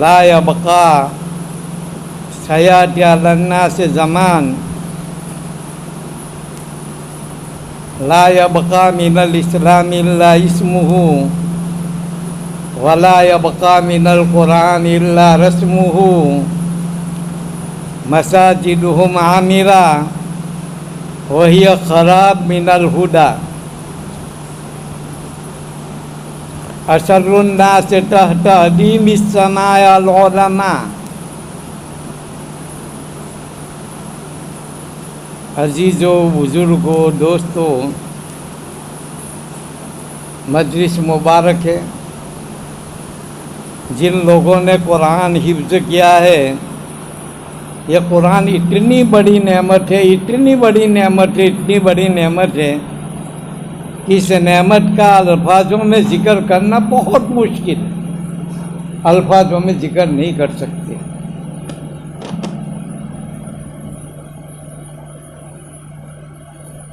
ला यबका सयाती अलन्ना से ज़मान ला यबका मिनल इस्लाम इल्ला इस्मुहु वला यबका मिनल कुरान इल्ला रस्मुहु मसाजिदुहुम आमिरा वहिय खराब मिनल हुदा असरुन्नास तहदीमिस समायल उलमा। अजीज़ो बुज़ुर्गो दोस्तों, मजलिस मुबारक है। जिन लोगों ने कुरान हिफ्ज़ किया है, यह कुरान इतनी बड़ी नेमत है, इतनी बड़ी नेमत है, इतनी बड़ी नेमत है कि इस नेमत का अल्फाजों में ज़िक्र करना बहुत मुश्किल, अल्फाजों में ज़िक्र नहीं कर सकते।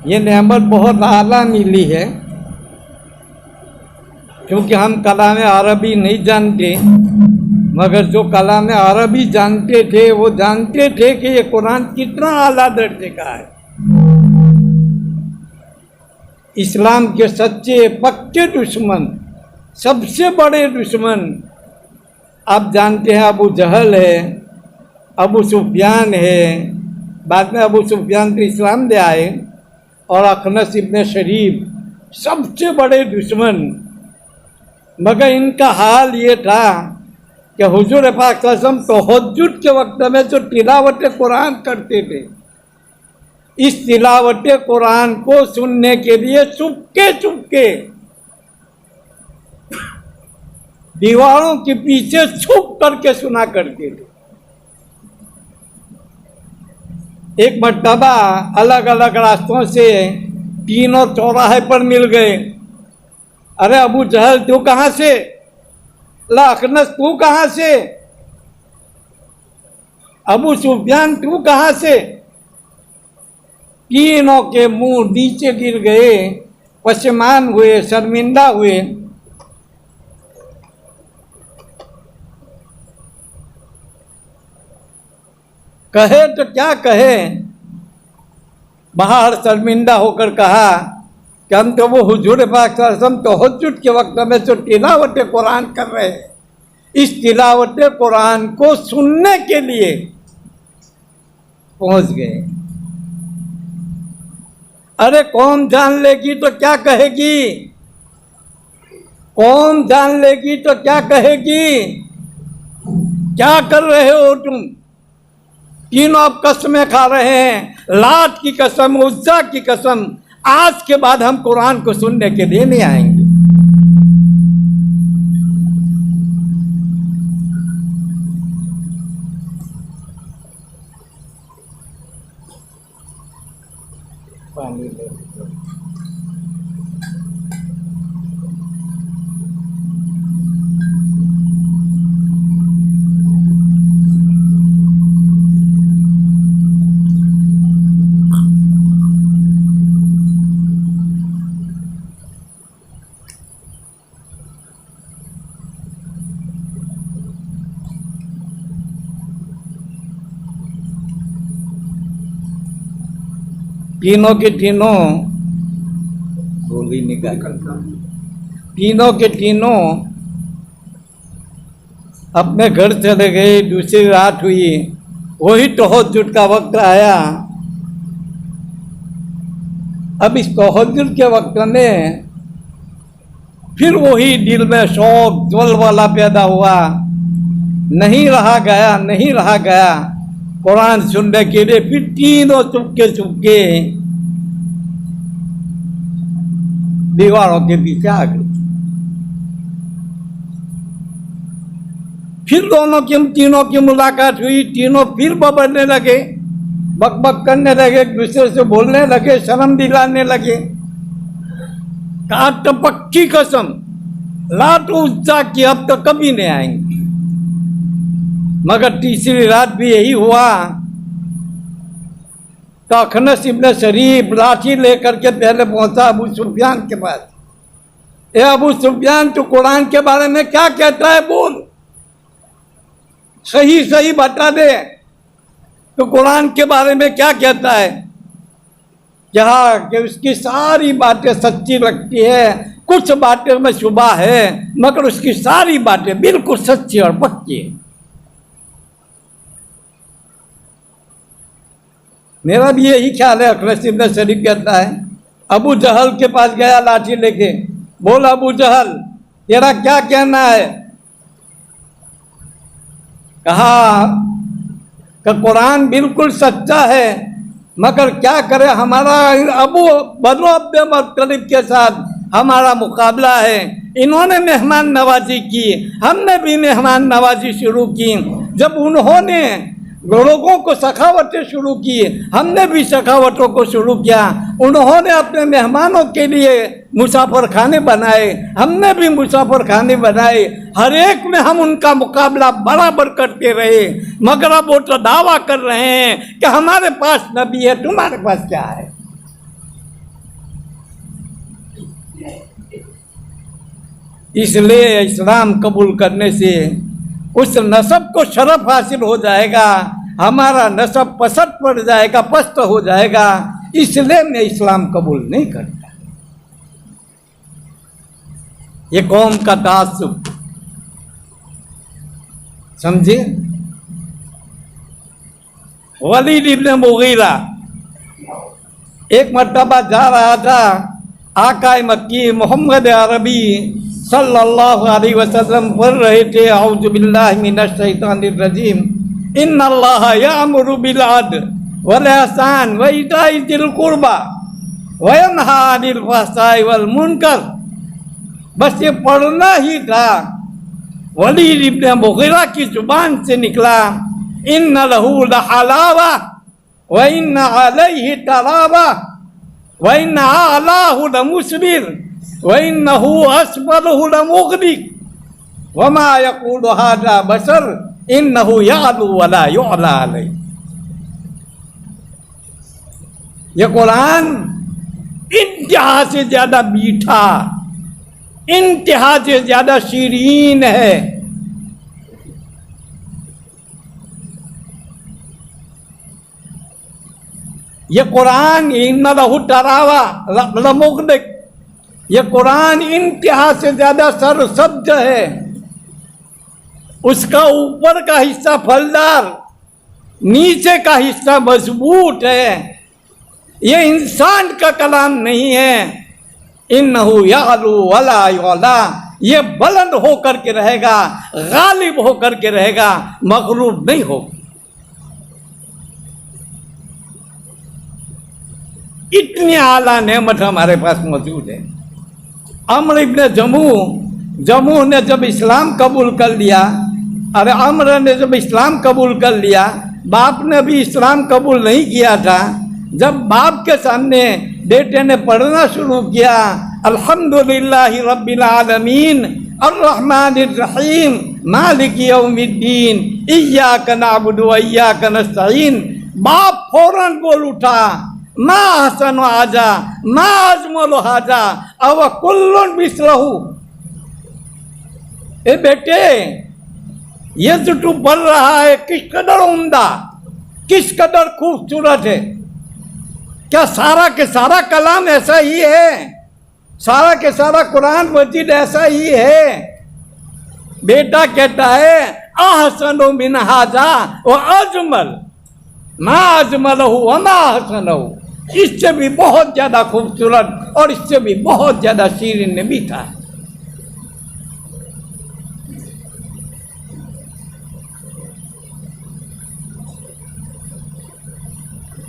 ये नेमत बहुत आला मिली है, क्योंकि हम कलाम अरबी नहीं जानते, मगर जो कलाम अरबी जानते थे वो जानते थे कि ये कुरान कितना आला दर्जे का है। इस्लाम के सच्चे पक्के दुश्मन, सबसे बड़े दुश्मन आप जानते हैं, अबू जहल है, अबू सुफियान है। बाद में अबू सुफियान तो इस्लाम ले आए, और अखनस इब्न शरीफ सबसे बड़े दुश्मन। मगर इनका हाल ये था कि हुजूर पाक सल्लल्लाहु अलैहि वसल्लम तहज्जुद के वक्त में जो तिलावत कुरान करते थे, इस तिलावत कुरान को सुनने के लिए चुपके चुपके दीवारों के पीछे छुप करके सुना करते थे। एक मर्तबा अलग अलग रास्तों से तीनों चौराहे पर मिल गए। अरे अबू जहल तू कहाँ से, ला अखनस तू कहाँ से, अबू सुफियान तू कहाँ से। तीनों के मुंह नीचे गिर गए, पशेमान हुए, शर्मिंदा हुए। कहे तो क्या कहे, बाहर शर्मिंदा होकर कहा कि हम तो वो हुजूर पाक सल्लल्लाहु अलैहि वसल्लम तहज्जुद के वक्त में जो तिलावत कुरान कर रहे हैं, इस तिलावत कुरान को सुनने के लिए पहुंच गए। अरे कौन जान लेगी तो क्या कहेगी, कौन जान लेगी तो क्या कहेगी, क्या कर रहे हो तुम। तीनों अब कसमें खा रहे हैं, लात की कसम, उज्जा की कसम, आज के बाद हम कुरान को सुनने के लिए नहीं आएंगे। पानी ले तीनों के तीनों गोली निकाल, तीनों के तीनों अपने घर चले गए। दूसरी रात हुई, वही तहज्जुद का वक्त आया। अब इस तहज्जुद के वक्त में फिर वही दिल में शौक ज्वलवाला पैदा हुआ, नहीं रहा गया, नहीं रहा गया कुरान सुनने के लिए। फिर तीनों चुपके चुपके दीवारों के पीछे आ गए। फिर दोनों की, तीनों की मुलाकात हुई। तीनों फिर बबड़ने लगे, बकबक करने लगे, एक दूसरे से बोलने लगे, शर्म दिलाने लगे। कहा तो पक्की कसम, लात उज्जा की अब तो कभी नहीं आएंगे। मगर तीसरी रात भी यही हुआ। तो अखनस इब्न शरीफ लाठी लेकर के पहले पहुंचा अबू सुफियान के पास। ए अबू सुफियान, तू कुरान के बारे में क्या कहता है, बोल। सही सही बता दे तो कुरान के बारे में क्या कहता है, क्या कि उसकी सारी बातें सच्ची लगती है, कुछ बातें में शुबा है, मगर उसकी सारी बातें बिल्कुल सच्ची और पक्की है। मेरा भी यही ख्याल है। अखरस इब्न शरीफ कहता है, अबू जहल के पास गया लाठी लेके, बोला अबू जहल तेरा क्या कहना है? कहा कि कुरान बिल्कुल सच्चा है, मगर क्या करे, हमारा अबू बनो अब्दे मुत्तलिब के साथ हमारा मुकाबला है। इन्होंने मेहमान नवाजी की, हमने भी मेहमान नवाजी शुरू की। जब उन्होंने लोगों को सखावतें शुरू की, हमने भी सखावतों को शुरू किया। उन्होंने अपने मेहमानों के लिए मुसाफिर खाने बनाए, हमने भी मुसाफिर खाने बनाए। हर एक में हम उनका मुकाबला बराबर करते रहे, मगर अब वो तो दावा कर रहे हैं कि हमारे पास नबी है, तुम्हारे पास क्या है? इसलिए इस्लाम कबूल करने से उस नस्ब को शरफ हासिल हो जाएगा, हमारा नस्ब पसत पड़ जाएगा, पस्त हो जाएगा। इसलिए मैं इस्लाम कबूल नहीं करता। ये कौम का तासुब, समझे? वलीद इब्न मुगीरा एक मर्तबा जा रहा था, आका मक्की मोहम्मद अरबी सल्लल्लाहु अलैहि वसल्लम पढ़ रहे थे, औज़ु बिल्लाहि मिनश शैतानिर रजीम, इन्नल्लाह यामुरु बिल अद्ल वल इहसान व इताइ जिल कुर्बा व यनहा अनिल फहशाइ वल मुनकर। बस ये पढ़ना ही था। वलीद इब्न मुगीरा की जुबान से निकला, इन्न लहू लहलावा व इन्न अलैहि तलावा व इन्न अलाहु लमुस्बिर व इन्नहु अस्फलहु लमुग़दिक व मा यक़ूलु हाज़ा बशर इन्नहु यअलू व ला युअला अलैहि। ये कुरान इंतहा से ज्यादा मीठा, इंतहा से ज्यादा शीरीन है। ये कुरान इन्ना लहू तरावा लमुग़दिक, ये कुरान इंतहा से ज्यादा सरसब्ज है। उसका ऊपर का हिस्सा फलदार, नीचे का हिस्सा मजबूत है। ये इंसान का कलाम नहीं है। इन्नहु यअलू वला युअला, ये बुलंद होकर के रहेगा, गालिब होकर के रहेगा, मगलूब नहीं होगा। इतनी आला नेमत हमारे पास मौजूद है। अम्र इब्न जमू ने जब इस्लाम कबूल कर लिया, अरे अम्र ने जब इस्लाम कबूल कर लिया, बाप ने भी इस्लाम कबूल नहीं किया था। जब बाप के सामने बेटे ने पढ़ना शुरू किया, अल्हम्दुलिल्लाहि रब्बिल आलमीन अर्रहमानिर रहीम मालिकी यौमिद्दीन इय्याका नअबुदु व इय्याका नस्तईन, बाप फौरन बोल उठा, मा हसन आजा मा अजमल हाजा अव कुल्लुन मिसलहु। ए बेटे, ये जो तू पढ़ रहा है किस कदर उम्दा, किस कदर खूबसूरत है। क्या सारा के सारा कलाम ऐसा ही है? सारा के सारा कुरान मजीद ऐसा ही है? बेटा कहता है अहसनु मिन हाजा व अजमल मा अजमलहु व मा हसनहु, इससे भी बहुत ज्यादा खूबसूरत और इससे भी बहुत ज्यादा शीरीन भी था।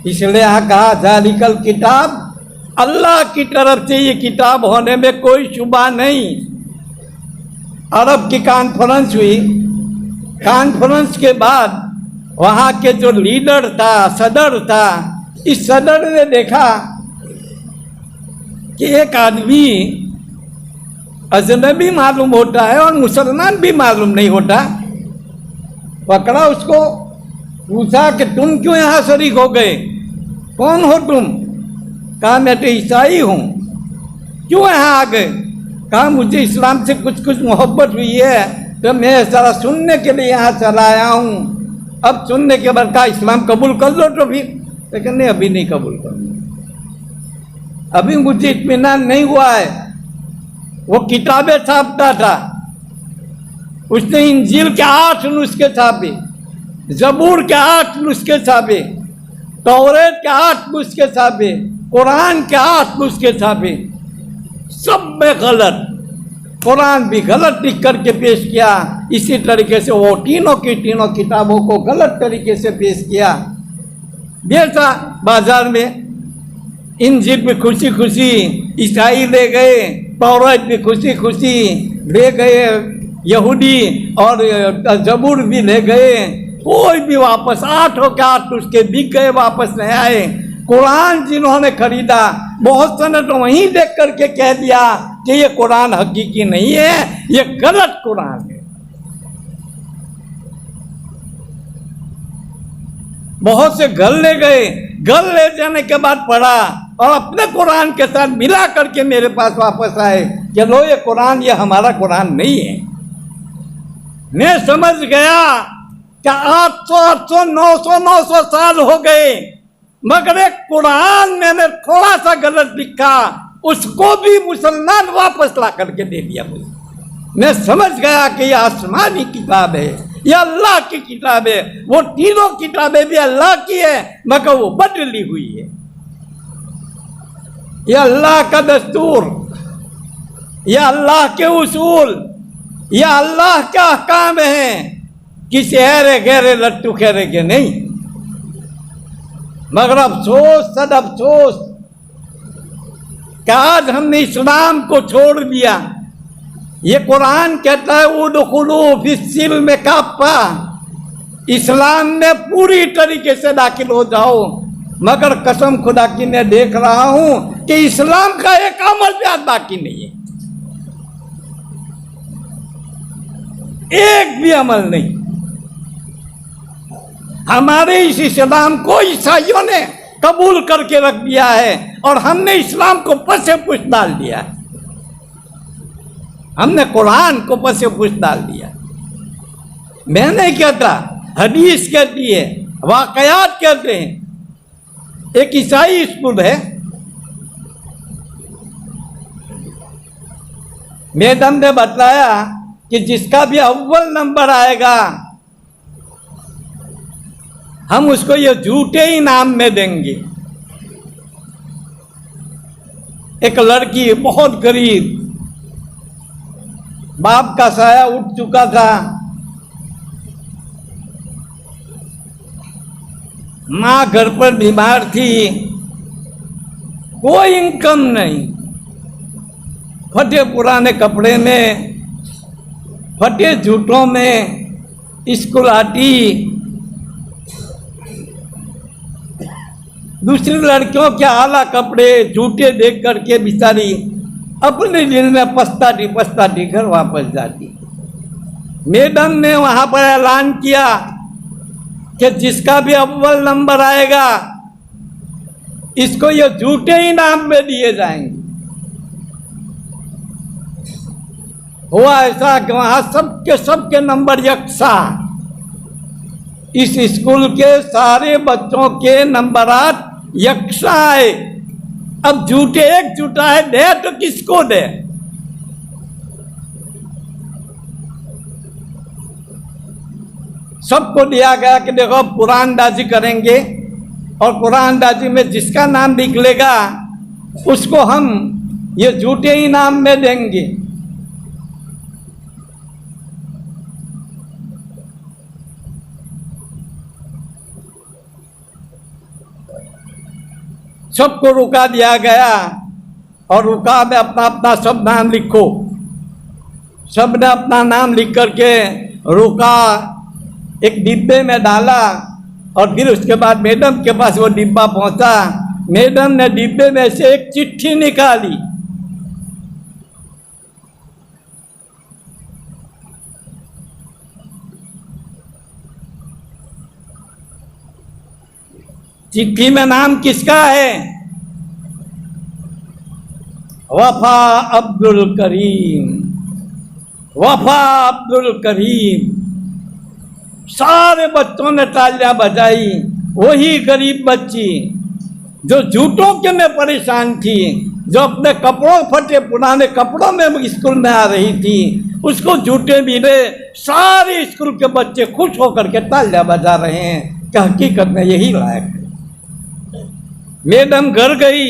इसलिए यहाँ कहा जालिकल किताब, अल्लाह की तरफ से ये किताब होने में कोई शुबा नहीं। अरब की कॉन्फ्रेंस हुई, कॉन्फ्रेंस के बाद वहाँ के जो लीडर था, सदर था, इस सदर ने देखा कि एक आदमी अजनबी मालूम होता है और मुसलमान भी मालूम नहीं होता। पकड़ा उसको, पूछा कि तुम क्यों यहाँ शरीक हो गए, कौन हो तुम? कहा मैं तो ईसाई हूँ। क्यों यहाँ आ गए? कहा मुझे इस्लाम से कुछ कुछ मोहब्बत हुई है, तो मैं जरा सुनने के लिए यहाँ चला आया हूँ। अब सुनने के बाद कहा इस्लाम कबूल कर लो, तो फिर लेकिन नहीं, अभी नहीं कबूल करूँगा, अभी मुझे इत्मीनान नहीं हुआ है। वो किताबें छापता था, उसने इंजील के 8 नुस्खे छापे, जबूर के 8 नुस्खे छापे, तौरेत के 8 नुस्खे छापे, कुरान के 8 नुस्खे छापे, सब में गलत। कुरान भी गलत लिख करके पेश किया। इसी तरीके से वो तीनों की तीनों किताबों को गलत तरीके से पेश किया। बेचा बाजार में, इंजील भी खुशी खुशी ईसाई ले गए, तौरात भी खुशी खुशी ले गए यहूदी, और जबूर भी ले गए, कोई भी वापस 8 के 8 उसके बिक गए, वापस नहीं आए। कुरान जिन्होंने खरीदा, बहुत से ने तो वहीं देख करके कह दिया कि ये कुरान हकीकी नहीं है, ये गलत कुरान है। बहुत से घर ले गए, घर ले जाने के बाद पढ़ा और अपने कुरान के साथ मिला करके मेरे पास वापस आए कि लो ये कुरान, ये हमारा कुरान नहीं है। मैं समझ गया कि 800 900 साल हो गए, मगर एक कुरान मैंने थोड़ा सा गलत लिखा, उसको भी मुसलमान वापस ला करके दे दिया मुझे। मैं समझ गया कि यह आसमानी किताब है, यह अल्लाह की किताब है। वो तीनों किताबें भी अल्लाह की है, मगर वो बदली हुई है। यह अल्लाह का दस्तूर, यह अल्लाह के उसूल, यह अल्लाह का अहकाम है, किसी हैरे गहरे लट्टू खेरे के नहीं। मगर अफसोस, सद अफसोस कि आज हमने इस्लाम को छोड़ दिया। ये कुरान कहता है उदखुलू फिस्सिल्म काफ़ा, इस्लाम में पूरी तरीके से दाखिल हो जाओ। मगर कसम खुदा की मैं देख रहा हूं कि इस्लाम का एक अमल भी आज बाकी नहीं है, एक भी अमल नहीं। हमारे इस इस्लाम को ईसाइयों ने कबूल करके रख दिया है और हमने इस्लाम को पसे पुश डाल दिया, हमने कुरान को पसे पुश डाल दिया। मैं नहीं कहता, हदीस कहती है, वाकयात कहते हैं। एक ईसाई स्कूल है, मैडम ने बताया कि जिसका भी अव्वल नंबर आएगा हम उसको ये झूठे इनाम में देंगे। एक लड़की बहुत गरीब, बाप का साया उठ चुका था, माँ घर पर बीमार थी, कोई इनकम नहीं, फटे पुराने कपड़े में, फटे जूतों में स्कूल आती। दूसरी लड़कियों के आला कपड़े जूते देख करके बेचारी अपने दिल में पछताती घर वापस जाती। मैडम ने वहां पर ऐलान किया कि जिसका भी अव्वल नंबर आएगा इसको ये झूठे इनाम में दिए जाएंगे। हुआ ऐसा कि वहां सबके नंबर यकसा, इस स्कूल के सारे बच्चों के नंबरात यकसा आए। अब झूठे एक झूठा है, दे तो किसको दे? सबको दिया गया कि देखो कुरानदाजी करेंगे और कुरानदाजी में जिसका नाम निकलेगा उसको हम ये झूठे इनाम में देंगे। सबको रुका दिया गया और रुका में अपना अपना सब नाम लिखो। सब ने अपना नाम लिख करके रुका एक डिब्बे में डाला और फिर उसके बाद मैडम के पास वो डिब्बा पहुंचा। मैडम ने डिब्बे में से एक चिट्ठी निकाली। चिट्ठी में नाम किसका है? वफा अब्दुल करीम। वफा अब्दुल करीम। सारे बच्चों ने तालियां बजाई। वही गरीब बच्ची जो झूठों के में परेशान थी, जो अपने कपड़ों फटे पुराने कपड़ों में स्कूल में आ रही थी, उसको झूठे मिले। सारे स्कूल के बच्चे खुश होकर के तालियां बजा रहे हैं कि हकीकत में यही लायक है। मैडम घर गई।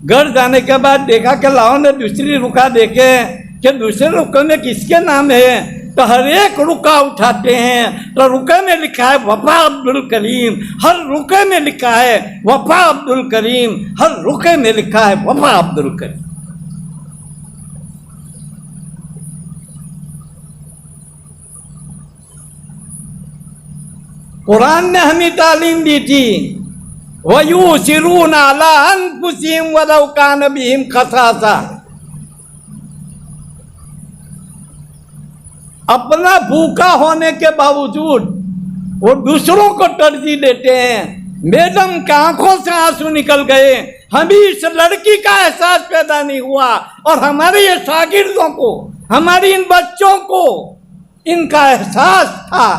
घर जाने के बाद देखा कि लाओ ने दूसरी रुका देखे कि दूसरे रुके में किसके नाम है, तो हर एक रुका उठाते हैं तो रुके में लिखा है वफा अब्दुल करीम। हर रुके में लिखा है वफा अब्दुल करीम। हर रुके में लिखा है वफा अब्दुल करीम। कुरान ने हमें तालीम दी थी, वयूसिरून अला अनफुसिहिम वलौ कान बिहिम खसासा। अपना भूखा होने के बावजूद वो दूसरों को तरजीह देते हैं। मैडम की आंखों से आंसू निकल गए। हमें इस लड़की का एहसास पैदा नहीं हुआ और हमारे ये शागिर्दों को, हमारी इन बच्चों को इनका एहसास था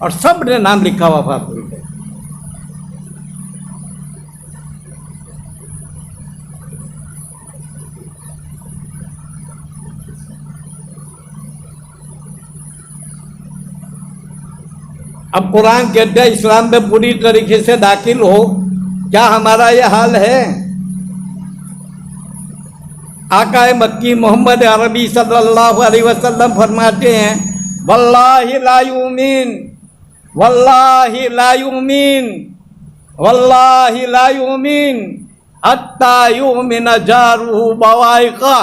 और सब ने नाम लिखा वफा भूल गए। अब कुरान कहते हैं इस्लाम में पूरी तरीके से दाखिल हो, क्या हमारा ये हाल है? आकाए मक्की मोहम्मद अरबी सल्लल्लाहु अलैहि वसल्लम फरमाते हैं, वल्लाहि ला युमिन, वल्लाहि ला युमिन, वल्लाहि ला युमिन हत्ता युमिन जारुहु बवाइका।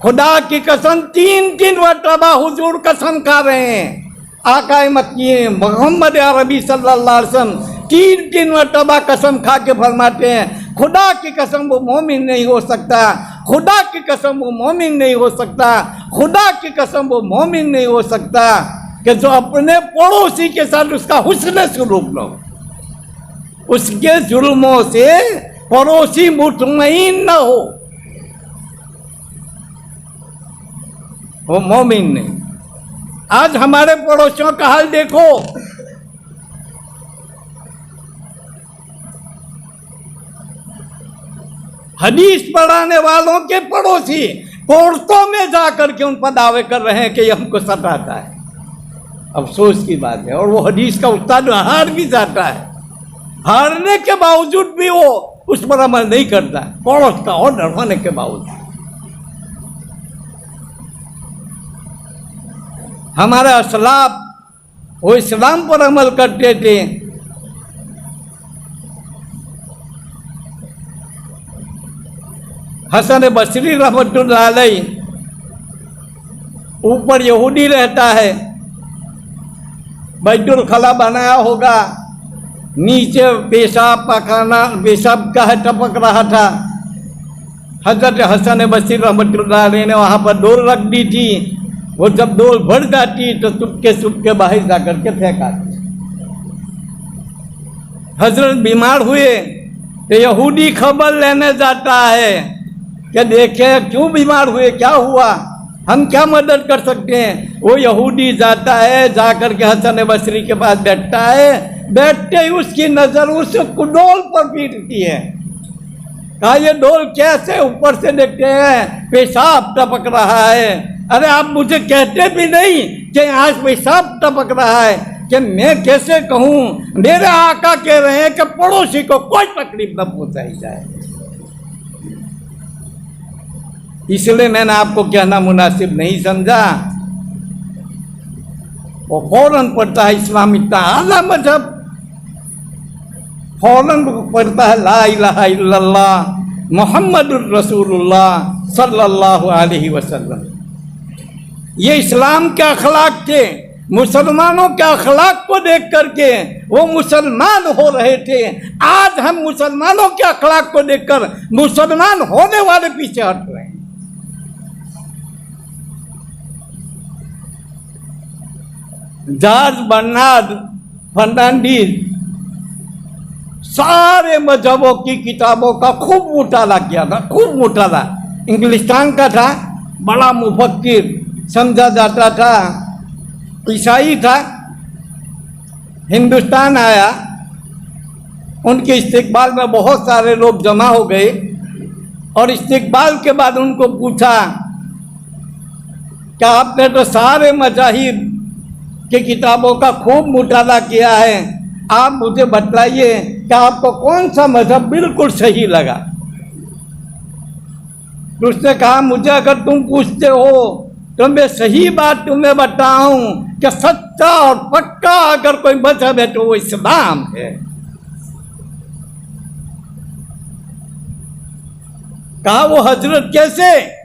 खुदा की कसम 3 मरतबा हुजूर कसम खा रहे हैं। आकाए मक्की मोहम्मद अरबी सल्लल्लाहु अलैहि वसल्लम 3 मरतबा कसम खा के फरमाते हैं, खुदा की कसम वो मोमिन नहीं हो सकता, खुदा की कसम वो मोमिन नहीं हो सकता, खुदा की कसम वो मोमिन नहीं हो सकता कि जो अपने पड़ोसी के साथ उसका हुस्न सुलूक न हो, उसके जुल्मों से पड़ोसी मुतमईन न हो, वो मोमिन नहीं। आज हमारे पड़ोसियों का हाल देखो। हदीस पढ़ाने वालों के पड़ोसी कोर्टों में जाकर के उन पर दावे कर रहे हैं कि ये हमको सताता है। अफसोस की बात है। और वो हदीस का उस्ताद हार भी जाता है, हारने के बावजूद भी वो उस पर अमल नहीं करता, पड़ोस का ऑर्डर होने के बावजूद। हमारे असलाफ वो इस्लाम पर अमल करते थे। हसन बसरी रहमतुल्लाह अलैह, ऊपर यहूदी रहता है, बैतुल खला बनाया होगा, नीचे पेशाब पखाना पेशाब का है टपक रहा था। हजरत हसन बसरी रहमतुल्लाह अलैह ने वहाँ पर डोर रख दी थी। वो जब डोल भर जाती तो चुपके बाहर जाकर के फेंका। हजरत बीमार हुए तो यहूदी खबर लेने जाता है कि देखे क्यों बीमार हुए, क्या हुआ, हम क्या मदद कर सकते हैं। वो यहूदी जाता है, जाकर के हसन बसरी के पास बैठता है। बैठते ही उसकी नजर उस डोल पर पीटती है। कहा ये डोल कैसे? ऊपर से देखते हैं पेशाब टपक रहा है। अरे आप मुझे कहते भी नहीं कि आज पेशाब टपक रहा है, कि मैं कैसे कहूँ? मेरे आका कह रहे हैं कि पड़ोसी को कोई तकलीफ न पहुंचाई जाए। इसलिए मैंने आपको कहना मुनासिब नहीं समझा। वो फौरन पढ़ता है इस्लाम इतना आला मजहब, फौरन पढ़ता है ला इलाहा इल्लल्लाह मुहम्मदुर रसूलुल्लाह सल्लल्लाहु अलैहि वसल्लम। ये इस्लाम के अखलाक थे। मुसलमानों के अखलाक को देख करके वो मुसलमान हो रहे थे। आज हम मुसलमानों के अखलाक को देखकर मुसलमान होने वाले पीछे हट रहे हैं। जॉर्ज बर्नार्ड फर्नांडीज सारे मजहबों की किताबों का खूब मुताला किया था, खूब मुताला। इंग्लिस्तान का था, बड़ा मुफक्किर समझा जाता था, ईसाई था, हिंदुस्तान आया, उनके इस्तिकबाल में बहुत सारे लोग जमा हो गए और इस्तिकबाल के बाद उनको पूछा कि आपने तो सारे मज़ाहिब की किताबों का खूब मुताला किया है, आप मुझे बतलाइए कि आपको कौन सा मजहब बिल्कुल सही लगा। तो उसने कहा, मुझे अगर तुम पूछते हो तो मैं सही बात तुम्हें बताऊं कि सच्चा और पक्का अगर कोई मजहब है तो वो इस्लाम है। कहा, वो हजरत कैसे?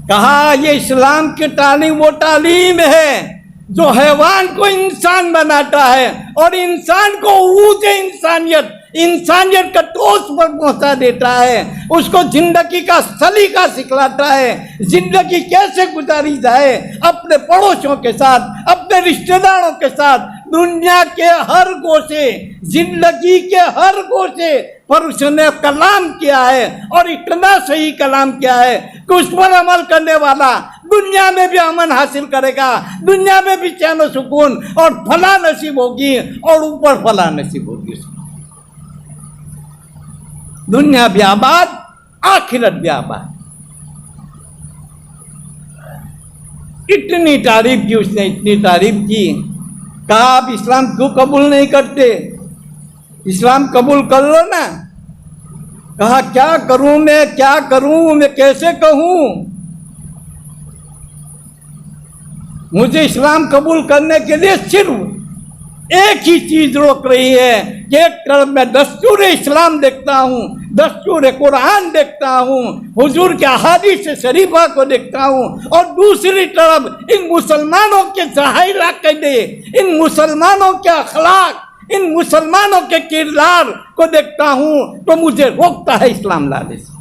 कहा, ये इस्लाम की तालीम वो तालीम है जो हैवान को इंसान बनाता है और इंसान को ऊज इंसानियत का टोच पर पहुंचा देता है, उसको जिंदगी का सलीका सिखलाता है, जिंदगी कैसे गुजारी जाए अपने पड़ोसियों के साथ, अपने रिश्तेदारों के साथ, दुनिया के हर गोशे, जिंदगी के हर गोशे पर उसने कलाम किया है और इतना सही कलाम किया है कि उस पर अमल करने वाला दुनिया में भी अमन हासिल करेगा, दुनिया में भी चैन और सुकून और फला नसीब होगी और ऊपर फला नसीब होगी। दुनिया भी आबाद, आखिरत भी आबाद। इतनी तारीफ की उसने, इतनी तारीफ की। कहा, आप इस्लाम क्यों कबूल नहीं करते? इस्लाम कबूल कर लो ना। कहा, क्या करूं मैं कैसे कहूं? मुझे इस्लाम कबूल करने के लिए सिर्फ एक ही चीज रोक रही है कि एक तरफ मैं दस्तूर इस्लाम देखता हूँ, दस्तूर कुरान देखता हूँ, हुजूर के अहादीस शरीफा को देखता हूँ, और दूसरी तरफ इन मुसलमानों के ज़ाहिर अक़ीदे, इन मुसलमानों के अखलाक, इन मुसलमानों के किरदार को देखता हूँ तो मुझे रोकता है इस्लाम लाने से।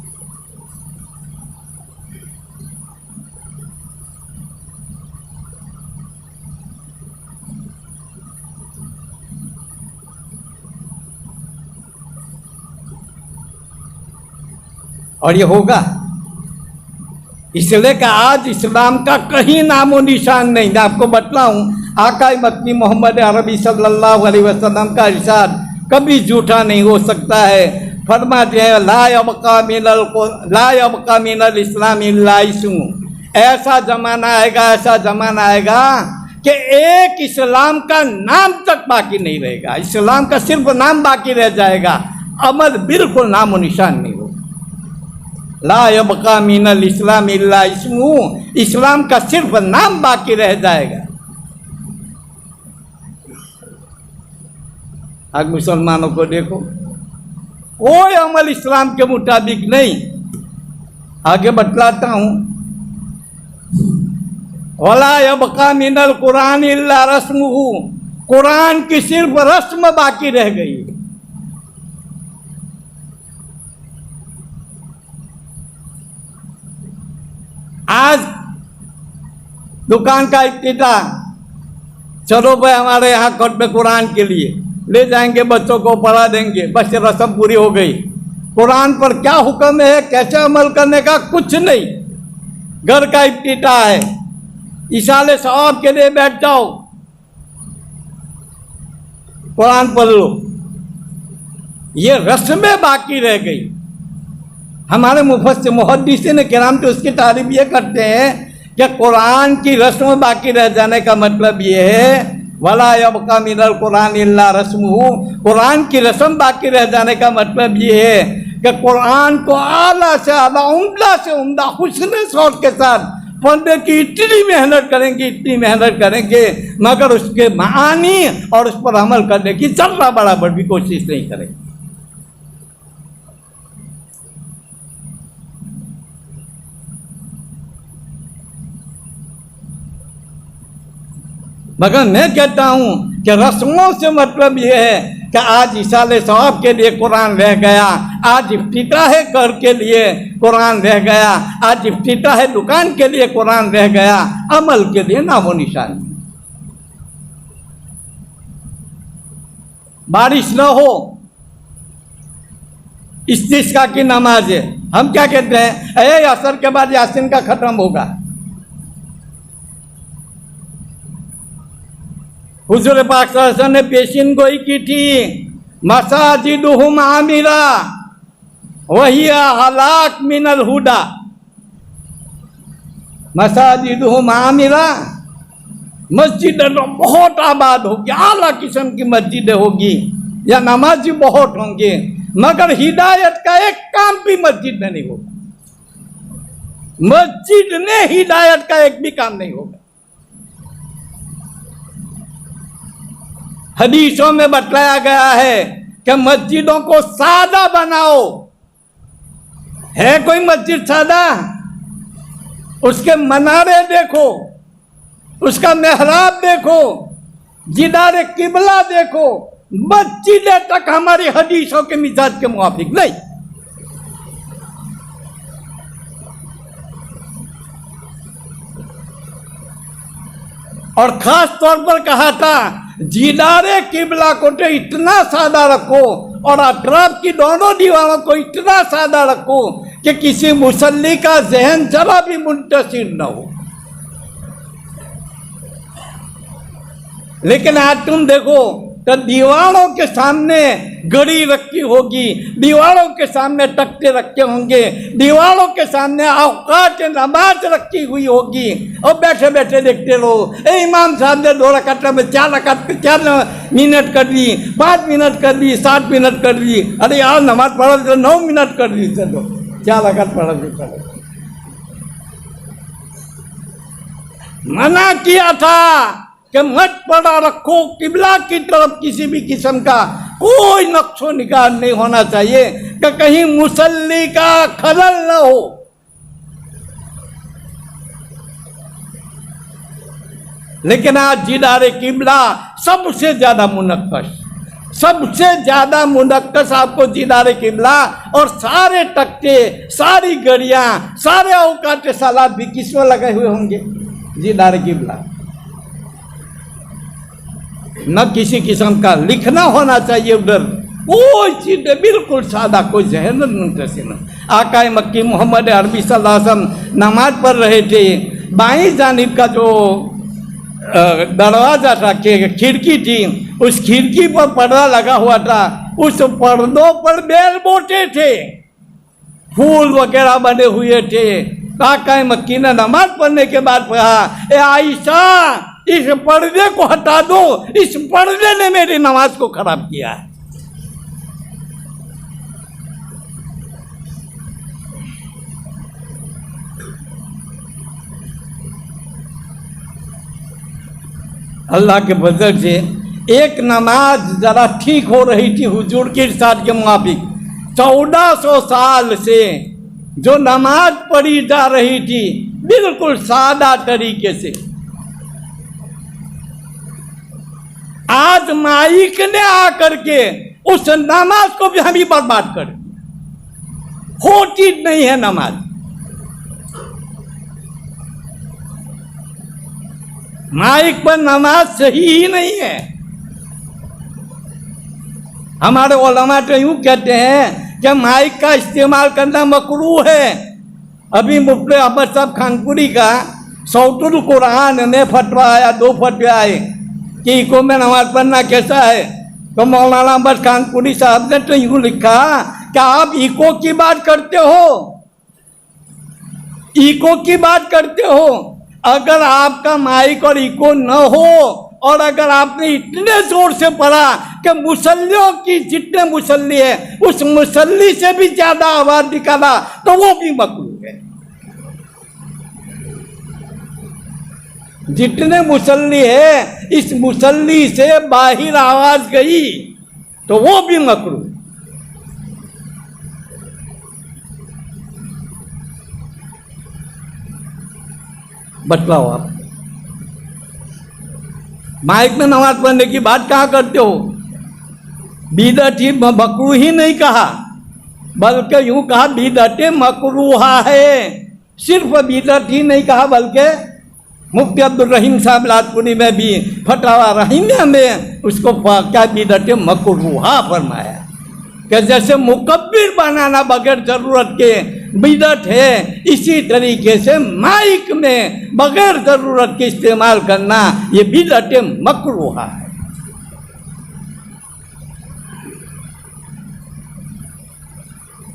और ये होगा इसलिए कि आज इस्लाम का कहीं नामो निशान नहीं। मैं आपको बतलाऊं, आका मदनी मोहम्मद अरबी सल्लल्लाहु अलैहि वसल्लम का इरशाद कभी झूठा नहीं हो सकता है। फरमाते हैं, ला यबका मिनल इस्लाम इल्ला इस्मु। ऐसा ज़माना आएगा कि एक इस्लाम का नाम तक बाकी नहीं रहेगा। इस्लाम का सिर्फ नाम बाकी रह जाएगा, अमल बिल्कुल नामो निशान नहीं होगा। ला यबका मिनल इस्लाम इल्ला इस्मु, इस्लाम का सिर्फ नाम बाकी रह जाएगा। आज मुसलमानों को देखो, कोई अमल इस्लाम के मुताबिक नहीं। आगे बतलाता हूं, वला यबका मिनल कुरान इल्ला रस्मुहु, कुरान की सिर्फ रस्म बाकी रह गई। आज दुकान का इफ्तिताह, चलो भाई हमारे यहाँ खत्म कुरान के लिए ले जाएंगे, बच्चों को पढ़ा देंगे, बस रस्म पूरी हो गई। कुरान पर क्या हुक्म है, कैसे अमल करने का, कुछ नहीं। घर का इफ्तिताह है, इशाले सवाब के लिए बैठ जाओ, कुरान पढ़ लो। ये रस्में बाकी रह गई। हमारे मुफस्सिर मुहद्दिसीन किराम तो उसकी तारीफ ये करते हैं कि कुरान की रस्म बाकी रह जाने का मतलब ये है, वला यबका मिनल कुरान इल्ला रस्मुहु, कुरान की रस्म बाकी रह जाने का मतलब ये है कि कुरान को आला से आला, उम्दा से उम्दा हुस्न शौक के साथ पढ़ने की इतनी मेहनत करेंगे मगर उसके मानी और उस पर अमल करने की जर्रा बराबर भी कोशिश नहीं करेंगे। मगर मैं कहता हूँ कि रस्मों से मतलब ये है कि आज इसाले सवाब के लिए कुरान रह गया, आज इफ्तिताह घर के लिए कुरान रह गया, आज इफ्तिताह दुकान के लिए कुरान रह गया, अमल के लिए नामो निशान। बारिश न हो, इस्तिस्का की नमाज है, हम क्या कहते हैं, अरे असर के बाद यासीन का खत्म होगा। हुजूर पाक सल्लल्लाहु अलैहि वसल्लम ने पेशिन गोई की थी, मसाजिदुहुम आमिरा वहिया हलाक मिनल हुदा। मसाजिदुहुम आमिरा, मस्जिद बहुत आबाद होगी, आला किस्म की मस्जिदें होगी या नमाजी बहुत होंगे, मगर हिदायत का एक काम भी मस्जिद में नहीं होगा। मस्जिद ने हिदायत का एक भी काम नहीं होगा। हदीसों में बतलाया गया है कि मस्जिदों को सादा बनाओ। है कोई मस्जिद सादा? उसके मनारे देखो, उसका मेहराब देखो, जिदार किबला देखो, मस्जिदें तक हमारी हदीसों के मिजाज के मुआफिक नहीं। और खास तौर पर कहा था जिदारे किबला को तो इतना सादा रखो और अतराफ की दोनों दीवारों को इतना सादा रखो कि किसी मुसल्ली का जहन जरा भी मुंतशिर न हो। लेकिन आज तुम देखो तो दीवारों के सामने घड़ी रखी होगी, दीवारों के सामने तख्ते रखे होंगे, दीवारों के सामने औकात नमाज रखी हुई होगी और बैठे बैठे देखते रहो। इमाम साहब ने 2 रकात में 4 रकात पे 4 मिनट कर दी, 5 मिनट कर दी, 7 मिनट कर दी। अरे यार नमाज पढ़ा तो 9 मिनट कर दी, चलो 4 रकात पढ़ा दी। चलो मना किया था कि मत पड़ा रखो किबला की तरफ किसी भी किस्म का कोई नक्शो निगाह नहीं होना चाहिए कि कहीं मुसल्ली का खलल न हो। लेकिन आज जिदारे किबला सबसे ज्यादा मुनक्कश, सबसे ज्यादा मुनक्कश आपको जिदारे किबला और सारे तख्ते, सारी घड़ियां, सारे औकात सलात भी किसमें लगे हुए होंगे? जिदारे किबला। न किसी किस्म का लिखना होना चाहिए उधर, कोई चीज बिल्कुल सादा, कोई जहन न। आकाए मक्की मोहम्मद अरबी सल्लल्लाहु अलैहि वसल्लम नमाज पढ़ रहे थे, बाईं जानिब का जो दरवाजा था, खिड़की थी, उस खिड़की पर पर्दा लगा हुआ था, उस पर्दों पर बेल बोटे थे, फूल वगैरह बने हुए थे। आकाए मक्की ने नमाज पढ़ने के बाद कहा, ए आयशा इस पर्दे को हटा दो, इस पर्दे ने मेरी नमाज को खराब किया है। अल्लाह के फजल से एक नमाज जरा ठीक हो रही थी हुजूर के इरशाद के मुताबिक। 1400 साल से जो नमाज पढ़ी जा रही थी बिल्कुल सादा तरीके से, आज माइक ने आकर के उस नमाज को भी हम ही बर्बाद कर दिया। होती नहीं है नमाज। माइक पर नमाज सही ही नहीं है। हमारे उलमा तो यूं कहते हैं कि माइक का इस्तेमाल करना मकरूह है। अभी मुफ्ती अहमद साहब खानपुरी का सौतुल कुरान ने फतवा आया, 2 फतवे आए कि इको में नमाज पढ़ना कैसा है। तो मौलाना अहमद खानपुरी साहब ने तो यूं लिखा कि आप इको की बात करते हो, इको की बात करते हो। अगर आपका माइक और इको न हो और अगर आपने इतने जोर से पढ़ा कि मुसल्लियों की जितने मुसल्ली है उस मुसल्ली से भी ज्यादा आवाज निकाला तो वो भी मकरूह है। जितने मुसल्ली है इस मुसल्ली से बाहर आवाज गई तो वो भी मकरूह। बतलाओ आप, माइक में नमाज पढ़ने की बात कहाँ करते हो? बिदअत ही मकरूह ही नहीं कहा, बल्कि यूं कहा बिदअत मकरूहा है। सिर्फ बिदअत ही नहीं कहा बल्कि मुफ्ती अब्दुल रहीम साहब लातपुरी में भी फतवा रहीमिया में उसको क्या बिदअत मकरूहा फरमाया कि जैसे मुकब्बिर बनाना बगैर जरूरत के बिदअत है। इसी तरीके से माइक में बगैर ज़रूरत के इस्तेमाल करना ये बिदअत मकरूह है।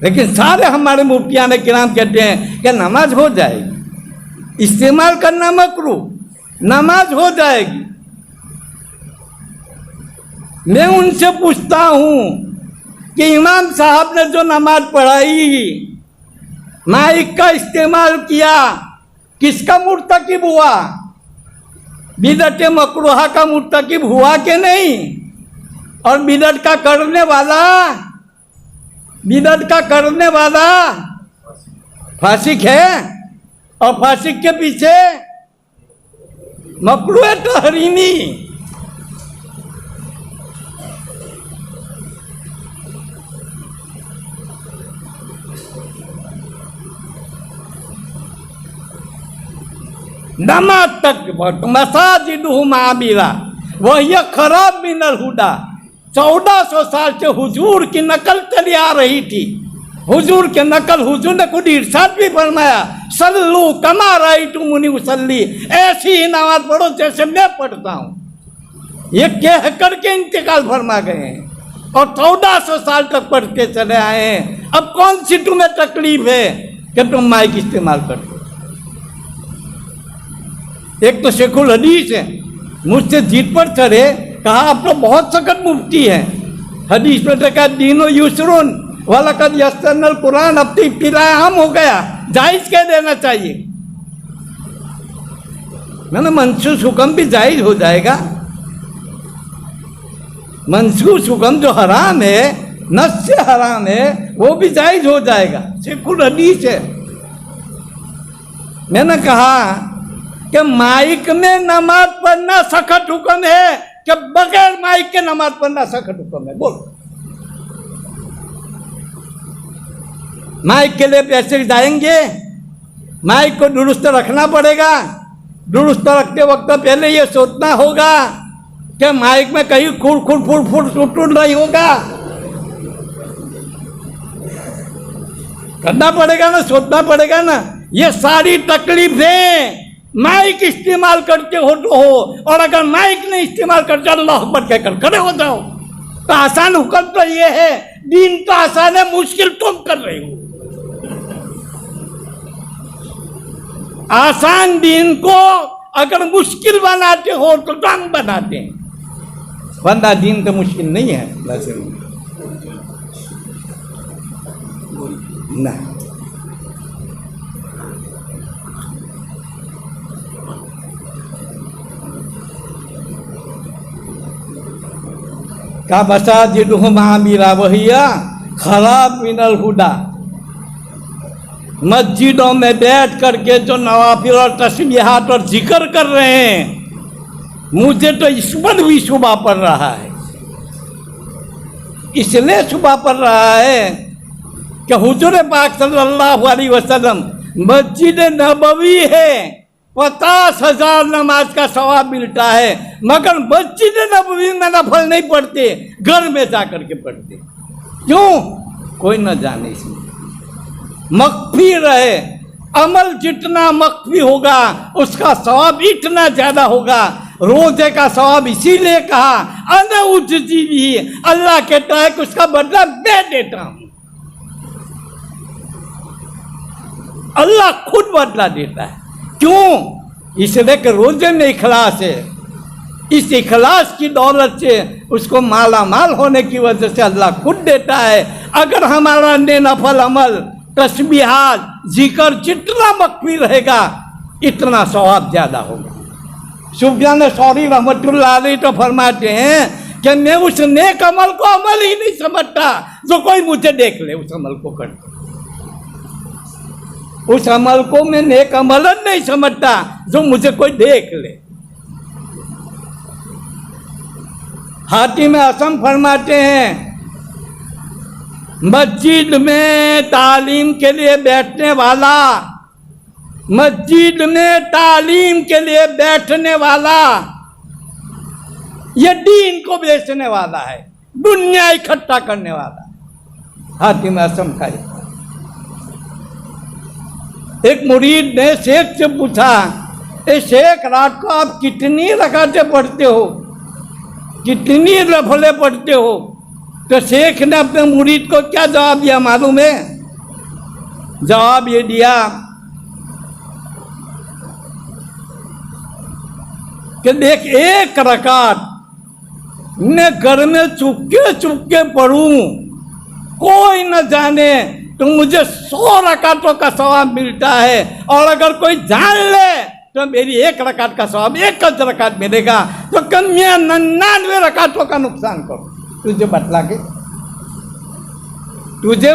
लेकिन सारे हमारे मुफ्तियान किराम कहते हैं कि नमाज हो जाएगी, इस्तेमाल करना मकरूह, नमाज हो जाएगी। मैं उनसे पूछता हूँ कि इमाम साहब ने जो नमाज पढ़ाई, माइक का इस्तेमाल किया, किसका मुर्तकिब हुआ? बिदअत मकरूहा का मुर्तकिब हुआ कि नहीं? और बिदअत का करने वाला फासिक है, और फासिक के पीछे मकरूह तहरीमी। नमाज तक मसाजिदुहुम आमिरा वही खराब मिनल हुदा। 1400 साल से हुजूर की नकल चली आ रही थी। हुजूर के नकल हुजूर ने खुद इरशाद भी फरमाया, सल्लू कमा राइतुमुनी उसल्ली, ऐसी ही नमाज पढ़ो जैसे मैं पढ़ता हूँ। ये कह करके इंतकाल फरमा गए हैं और 1400 साल तक पढ़ते चले आए हैं। अब कौन सी तुम्हें तकलीफ है कि तुम माइक इस्तेमाल करते? एक तो शेखुल हदीस है, मुझसे जीत पर चढ़े, कहा आप तो बहुत सख्त मुफ्ती है। हदीस में तो कहा दीनो युसरुन वलकद यस्सरनल कुरान, अब तो इब्तिला आम हो गया, जायज कह देना चाहिए। मैंने मनसूस हुक्म भी जायज हो जाएगा। मनसूस हुक्म जो हराम है, नस से हराम है, वो भी जायज हो जाएगा। शेखुल हदीस है। मैंने कहा कि माइक में नमाज पढ़ना सख्त हुक्म है कि बगैर माइक के नमाज पढ़ना सख्त हुक्म है? बोलो। माइक के लिए पैसे जाएंगे, माइक को दुरुस्त रखना पड़ेगा। दुरुस्त रखते वक्त पहले ये सोचना होगा कि माइक में कहीं खुर नहीं होगा। करना पड़ेगा ना, सोचना पड़ेगा ना। ये सारी तकलीफें माइक इस्तेमाल करते हो तो हो, और अगर माइक नहीं इस्तेमाल करते अल्लाह अकबर कहकर खड़े हो जाओ। तो आसान हुक्म तो ये है, दीन तो आसान है, मुश्किल तुम कर रहे हो। आसान दीन को अगर मुश्किल बनाते हो तो तंग बनाते हैं, वरना दीन तो मुश्किल नहीं है। वैसे ना का मसाजिदुहुम आमिरा वहिया खराब मिनल हुदा। मस्जिदों में बैठ करके जो नवाफिल और तस्बीहात और जिक्र कर रहे हैं, मुझे तो इस पर भी शुबा पड़ रहा है। इसलिए शुबा पड़ रहा है कि हुजूर पाक सल्लल्लाहु अलैहि वसल्लम मस्जिद नबवी है, 50,000 नमाज का सवाब मिलता है, मगर मस्जिद नबवी में नफल नहीं पढ़ते, घर में जाकर के पढ़ते। क्यों? कोई न जाने। इसमें मख्फी रहे, अमल जितना मख्फी होगा उसका सवाब इतना ज्यादा होगा। रोजे का सवाब इसीलिए कहा अना उज्जी भी, अल्लाह कहता है कि उसका बदला मैं देता हूं। अल्लाह खुद बदला देता है। क्यों? इसलिए कि रोजे में इखलास है। इस इखलास की दौलत से उसको माला माल होने की वजह से अल्लाह खुद देता है। अगर हमारा नफल अमल तस्बीहात जिक्र जितना मकबूल रहेगा इतना सवाब ज्यादा होगा। सुफियान सौरी रहमतुल्लाह अलैह तो फरमाते हैं कि मैं उस नेक अमल को अमल ही नहीं समझता जो कोई मुझे देख ले उस अमल को करते। उस अमल को मैं नेक अमल नहीं समझता जो मुझे कोई देख ले। हातिम असम फरमाते हैं मस्जिद में तालीम के लिए बैठने वाला, मस्जिद में तालीम के लिए बैठने वाला ये दीन को बेचने वाला है, दुनिया इकट्ठा करने वाला। हातिम असम का एक मुरीद ने शेख से पूछा, ए शेख, रात को आप कितनी रकातें पढ़ते हो, कितनी नफलें पढ़ते हो? तो शेख ने अपने मुरीद को क्या जवाब दिया मालूम है? जवाब ये दिया कि देख, एक रकात मैं घर में चुपके चुपके पढ़ूं, कोई न जाने, तो मुझे 100 रकातों का सवाब मिलता है, और अगर कोई जान ले तो मेरी 1 रकात का सवाब 1 रकात मिलेगा। तो कम मैं 99 रकातों का नुकसान करूं? तुझे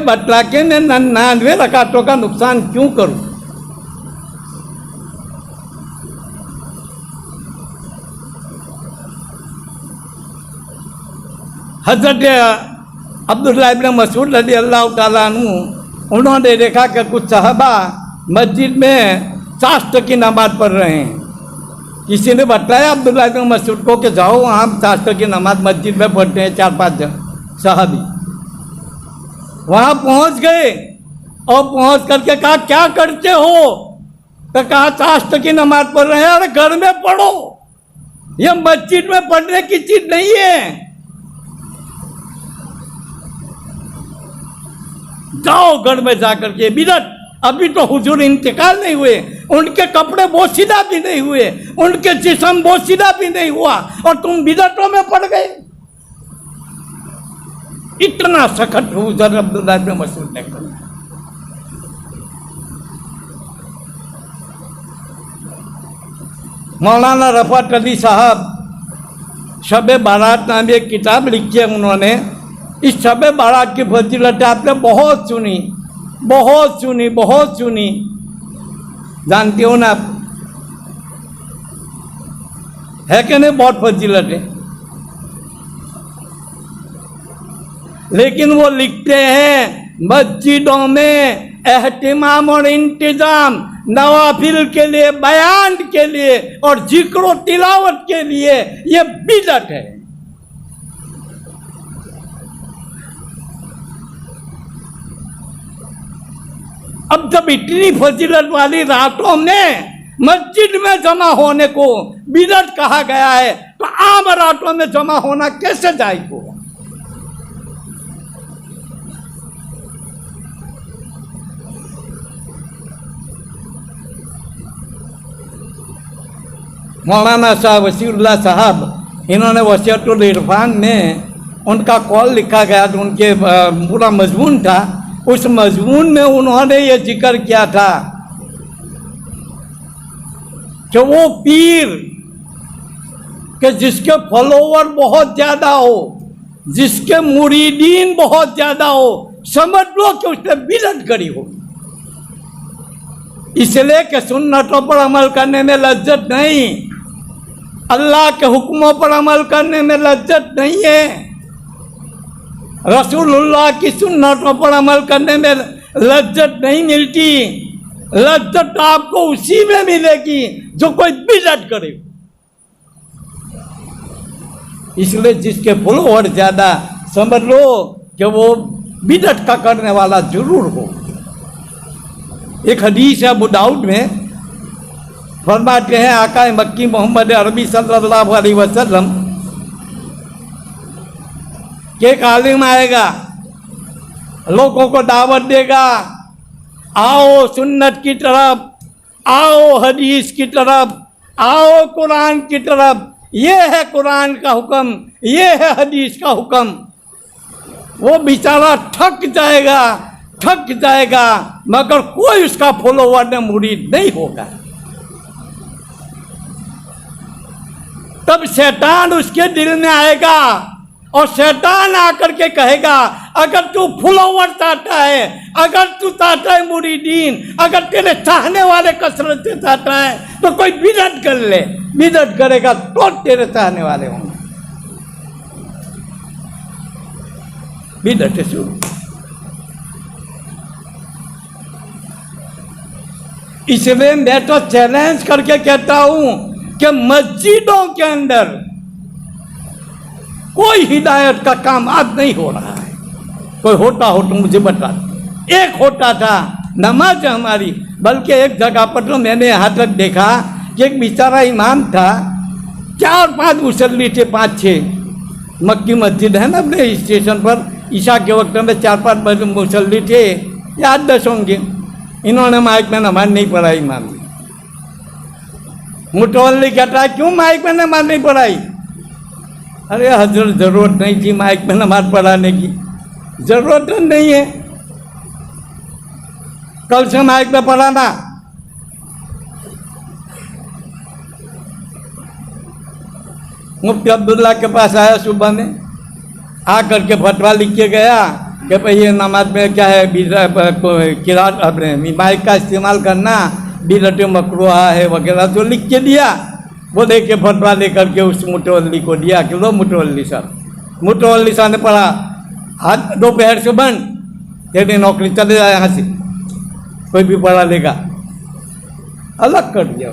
बतला के मैं 99 रकातों का नुकसान क्यों करूं? हजरत अब्दुल्लाह इब्न मसूद रज़ियल्लाहु ताला अन्हु, उन्होंने देखा कि कुछ सहाबा मस्जिद में चाश्त की नमाज पढ़ रहे हैं। किसी ने बताया अब्दुल्लाह इब्न मसूद को कि जाओ, वहाँ चाश्त की नमाज मस्जिद में पढ़ते हैं 4-5 सहाबी। वहाँ पहुँच गए और पहुँच करके कहा, क्या करते हो? तो कहा, चाश्त की नमाज पढ़ रहे हैं। अरे घर में पढ़ो, यह मस्जिद में पढ़ने की चीज नहीं है। जाओ घर में जाकर के। बिदत, अभी तो हुजूर इंतकाल नहीं हुए, उनके कपड़े बोसीदा भी नहीं हुए, उनके जिस्म बोसीदा भी नहीं हुआ, और तुम बिदतों में पड़ गए। इतना सख्त हुजूर अब्दुल्लाह इब्न मसूद ने कहा। मौलाना रफ़त अली साहब शब बारात नाम एक किताब लिखी है उन्होंने। इस शब बारात की फजीलत आपने बहुत सुनी, बहुत सुनी, बहुत सुनी, जानते हो ना आप, है कि नहीं? बहुत फजीलत है। लेकिन वो लिखते हैं, मस्जिदों में एहतिमाम और इंतजाम नवाफिल के लिए, बयान के लिए और जिक्र तिलावत के लिए ये बिदअत है। अब जब इतनी फजीलत वाली रातों में मस्जिद में जमा होने को बिदअत कहा गया है, तो आम रातों में जमा होना कैसे जायज होगा? मौलाना साहब वसीउल्लाह साहब, इन्होंने वसीयतुल इरफान में उनका कॉल लिखा गया, तो उनके पूरा मजमून था। उस मजमून में उन्होंने ये जिक्र किया था कि वो पीर कि जिसके फॉलोवर बहुत ज्यादा हो, जिसके मुरीदीन बहुत ज्यादा हो, समझ लो कि उसने बिदअत करी हो। इसलिए कि सुन्नतों पर अमल करने में लज्जत नहीं, अल्लाह के हुक्मों पर अमल करने में लज्जत नहीं है, रसूलुल्लाह की सुन्नतों पर अमल करने में लज्जत नहीं मिलती। लज्जत आपको उसी में मिलेगी जो कोई बिदअत करे। इसलिए जिसके फॉलोअर ज्यादा, समझ लो कि वो बिदअत का करने वाला जरूर हो। एक हदीस है अबू दाऊद में, फरमाते हैं आका मक्की मोहम्मद अरबी सल्लल्लाहु अलैहि वसल्लम कि एक आलिम आएगा, लोगों को दावत देगा, आओ सुन्नत की तरफ, आओ हदीस की तरफ, आओ कुरान की तरफ, ये है कुरान का हुक्म, ये है हदीस का हुक्म। वो बेचारा थक जाएगा, थक जाएगा, मगर कोई उसका फॉलोवर ने मुरीद नहीं होगा। तब शैतान उसके दिल में आएगा और शैतान आकर के कहेगा, अगर तू फॉलोवर चाहता है, अगर तू चाहता है मुरीदीन, अगर तेरे चाहने वाले कसरत से चाहता है, तो कोई बिदअत कर ले। बिदअत करेगा तो तेरे चाहने वाले होंगे। बिदअत शुरू। इसलिए मैं तो चैलेंज करके कहता हूं कि मस्जिदों के अंदर कोई हिदायत का काम आज नहीं हो रहा है। कोई होता हो तो मुझे बता। एक होता था, नमाज हमारी बल्कि एक जगह पर तो मैंने यहाँ तक देखा कि एक बेचारा इमाम था, 4-5 मुसल्ली थे, 5-6। मक्की मस्जिद है ना अपने स्टेशन पर, ईशा के वक्त में 4-5 मुसल्ली थे, या 10 होंगे। इन्होंने माइक में नमाज नहीं पढ़ाई। इमाम ने मुतवल्ली कहता है क्यों माइक में नमाज नहीं पढ़ाई? अरे हजरत जरूरत नहीं थी माइक में नमाज पढ़ाने की, जरूरत नहीं है, कल से माइक में पढ़ाना। मुफ्ती अब्दुल्ला के पास आया सुबह में, आ करके फतवा लिख के गया कि भाई ये नमाज में क्या है, किरात अपने माइक का इस्तेमाल करना बिदअत मकरूहा है वगैरह, तो लिख के दिया। वो दे के फतवा लेकर के उस मुतवल्ली को दिया कि लो मुतवल्ली साहब। मुतवल्ली साहब ने पढ़ा, हाथ दोपहर से बंद, तेरी नौकरी चले जाए यहाँ से, कोई भी पढ़ा लेगा, अलग कर दिया।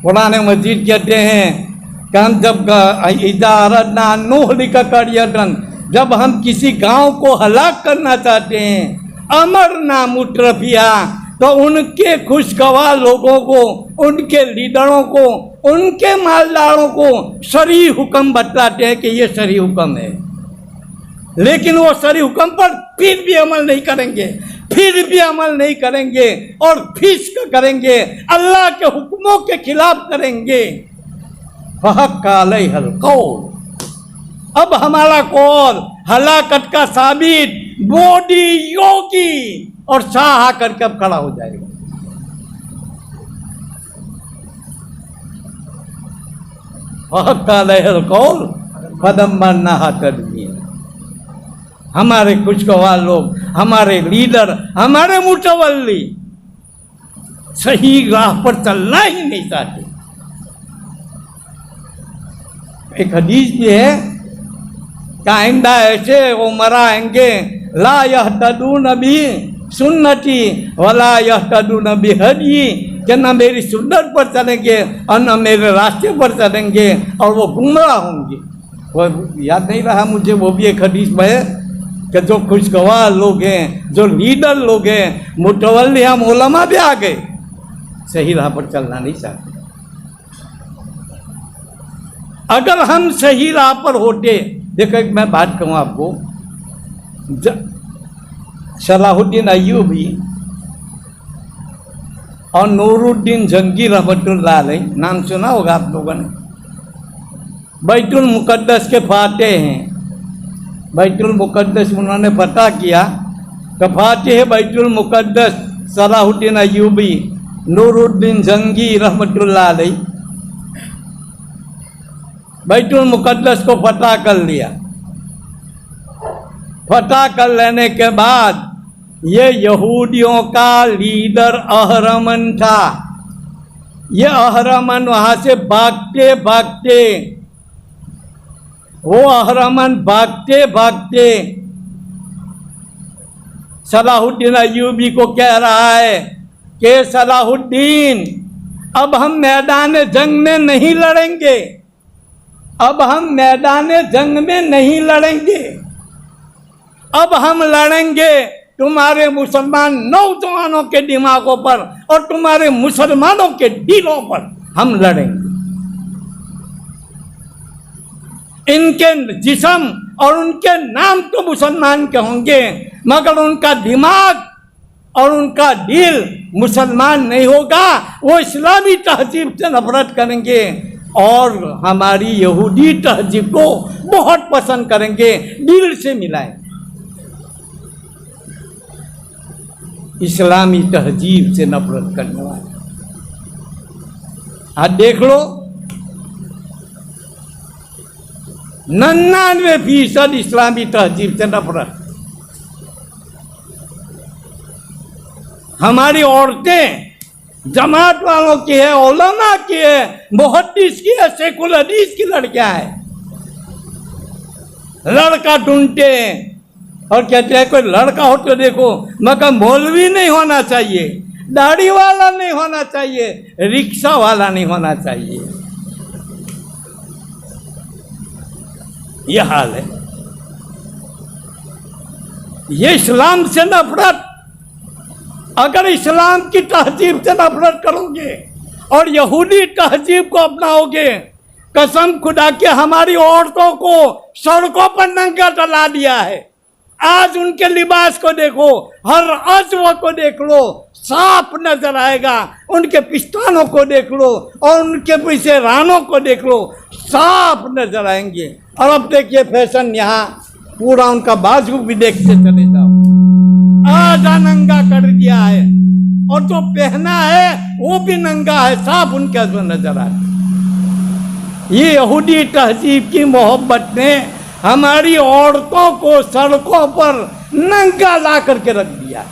कुरान मजीद कहते हैं कि हम जब इजारतना नोहलिका करियतन, जब हम किसी गांव को हलाक करना चाहते हैं, अमरना मुत्रफिया, तो उनके खुशगवार लोगों को, उनके लीडरों को, उनके मालदारों को शरई हुक्म बतलाते हैं कि ये शरई हुक्म है, लेकिन वो शरई हुक्म पर फिर भी अमल नहीं करेंगे, फिर भी अमल नहीं करेंगे और फिस्क करेंगे, अल्लाह के हुक्मों के खिलाफ करेंगे। फहक्का अलैहिल कौल, अब हमारा कौल हलाकत का साबित मोदी, योगी और शाह आकर के अब खड़ा हो जाएगा। फहक्का अलैहिल कौल फदम्मरनाहा तदमीरा, हमारे खुशगवार लोग, हमारे लीडर, हमारे मुतवल्ली सही राह पर चलना ही नहीं चाहते। एक हदीस भी है कि आइंदा ऐसे उमरा आएंगे, ला यहतदून बि सुन्नती वला यहतदून बि हदी, कि न मेरी सुन्नत पर चलेंगे और न मेरे रास्ते पर चलेंगे और वो गुमराह होंगे। वो याद नहीं रहा मुझे, वो भी एक हदीस में है कि जो खुशगवार लोग हैं, जो लीडर लोग हैं, मुतवल्ली हम उलमा भी आ गए, सही राह पर चलना नहीं चाहते। अगर हम सही राह पर होते, देखो एक मैं बात कहूँ आपको, सलाहुद्दीन अय्यूबी और नूरुद्दीन जंगी रहमतुल्लाह अलैह, नाम सुना होगा आप लोगों ने, बैतुल मुकद्दस के फातेह हैं। बैतुल मुकद्दस उन्होंने फतह किया, तो फातेह बैतुल मुकद्दस सलाहुद्दीन अय्यूबी, नूरुद्दीन जंगी रहमतुल्लाह अलैह, बैतुल मुकद्दस को फतह कर लिया। फतह कर लेने के बाद ये यहूदियों का लीडर अहरमन था। ये अहरमन वहां से भागते भागते, वो अहरमन भागते भागते सलाहुद्दीन अय्यूबी को कह रहा है कि सलाहुद्दीन, अब हम मैदान जंग में नहीं लड़ेंगे, अब हम मैदान जंग में नहीं लड़ेंगे, अब हम लड़ेंगे तुम्हारे मुसलमान नौजवानों के दिमागों पर और तुम्हारे मुसलमानों के दिलों पर हम लड़ेंगे। इनके जिस्म और उनके नाम तो मुसलमान के होंगे, मगर उनका दिमाग और उनका दिल मुसलमान नहीं होगा। वो इस्लामी तहजीब से नफरत करेंगे और हमारी यहूदी तहजीब को बहुत पसंद करेंगे, दिल से मिलाएंगे। इस्लामी तहजीब से नफरत करने वाले आज देख लो, 99% इस्लामी तहजीब से नफरत। हमारी औरतें जमात वालों की है, उलमा की है, मुहद्दिस की है, शेखुल हदीस की लड़कियां हैं। लड़का ढूंढते हैं और कहते हैं कोई लड़का हो तो देखो, मगर मौलवी नहीं होना चाहिए, दाढ़ी वाला नहीं होना चाहिए, रिक्शा वाला नहीं होना चाहिए। यह हाल है। ये इस्लाम से नफरत, अगर इस्लाम की तहजीब से नफरत करोगे और यहूदी तहजीब को अपनाओगे, कसम खुदा के हमारी औरतों को सड़कों पर नंगा चला दिया है। आज उनके लिबास को देखो, हर अज़्व को देख लो, साफ नजर आएगा। उनके पिस्तानों को देख लो और उनके पीछे रानों को देख लो, साफ नजर आएंगे। और अब देखिए फैशन, यहाँ पूरा उनका बाजू भी देखते चले जाओ, आधा नंगा कर दिया है, और जो पहना है वो भी नंगा है, साफ उनके अज़्व नजर आए। ये यहूदी तहजीब की मोहब्बत ने हमारी औरतों को सड़कों पर नंगा ला करके रख दिया।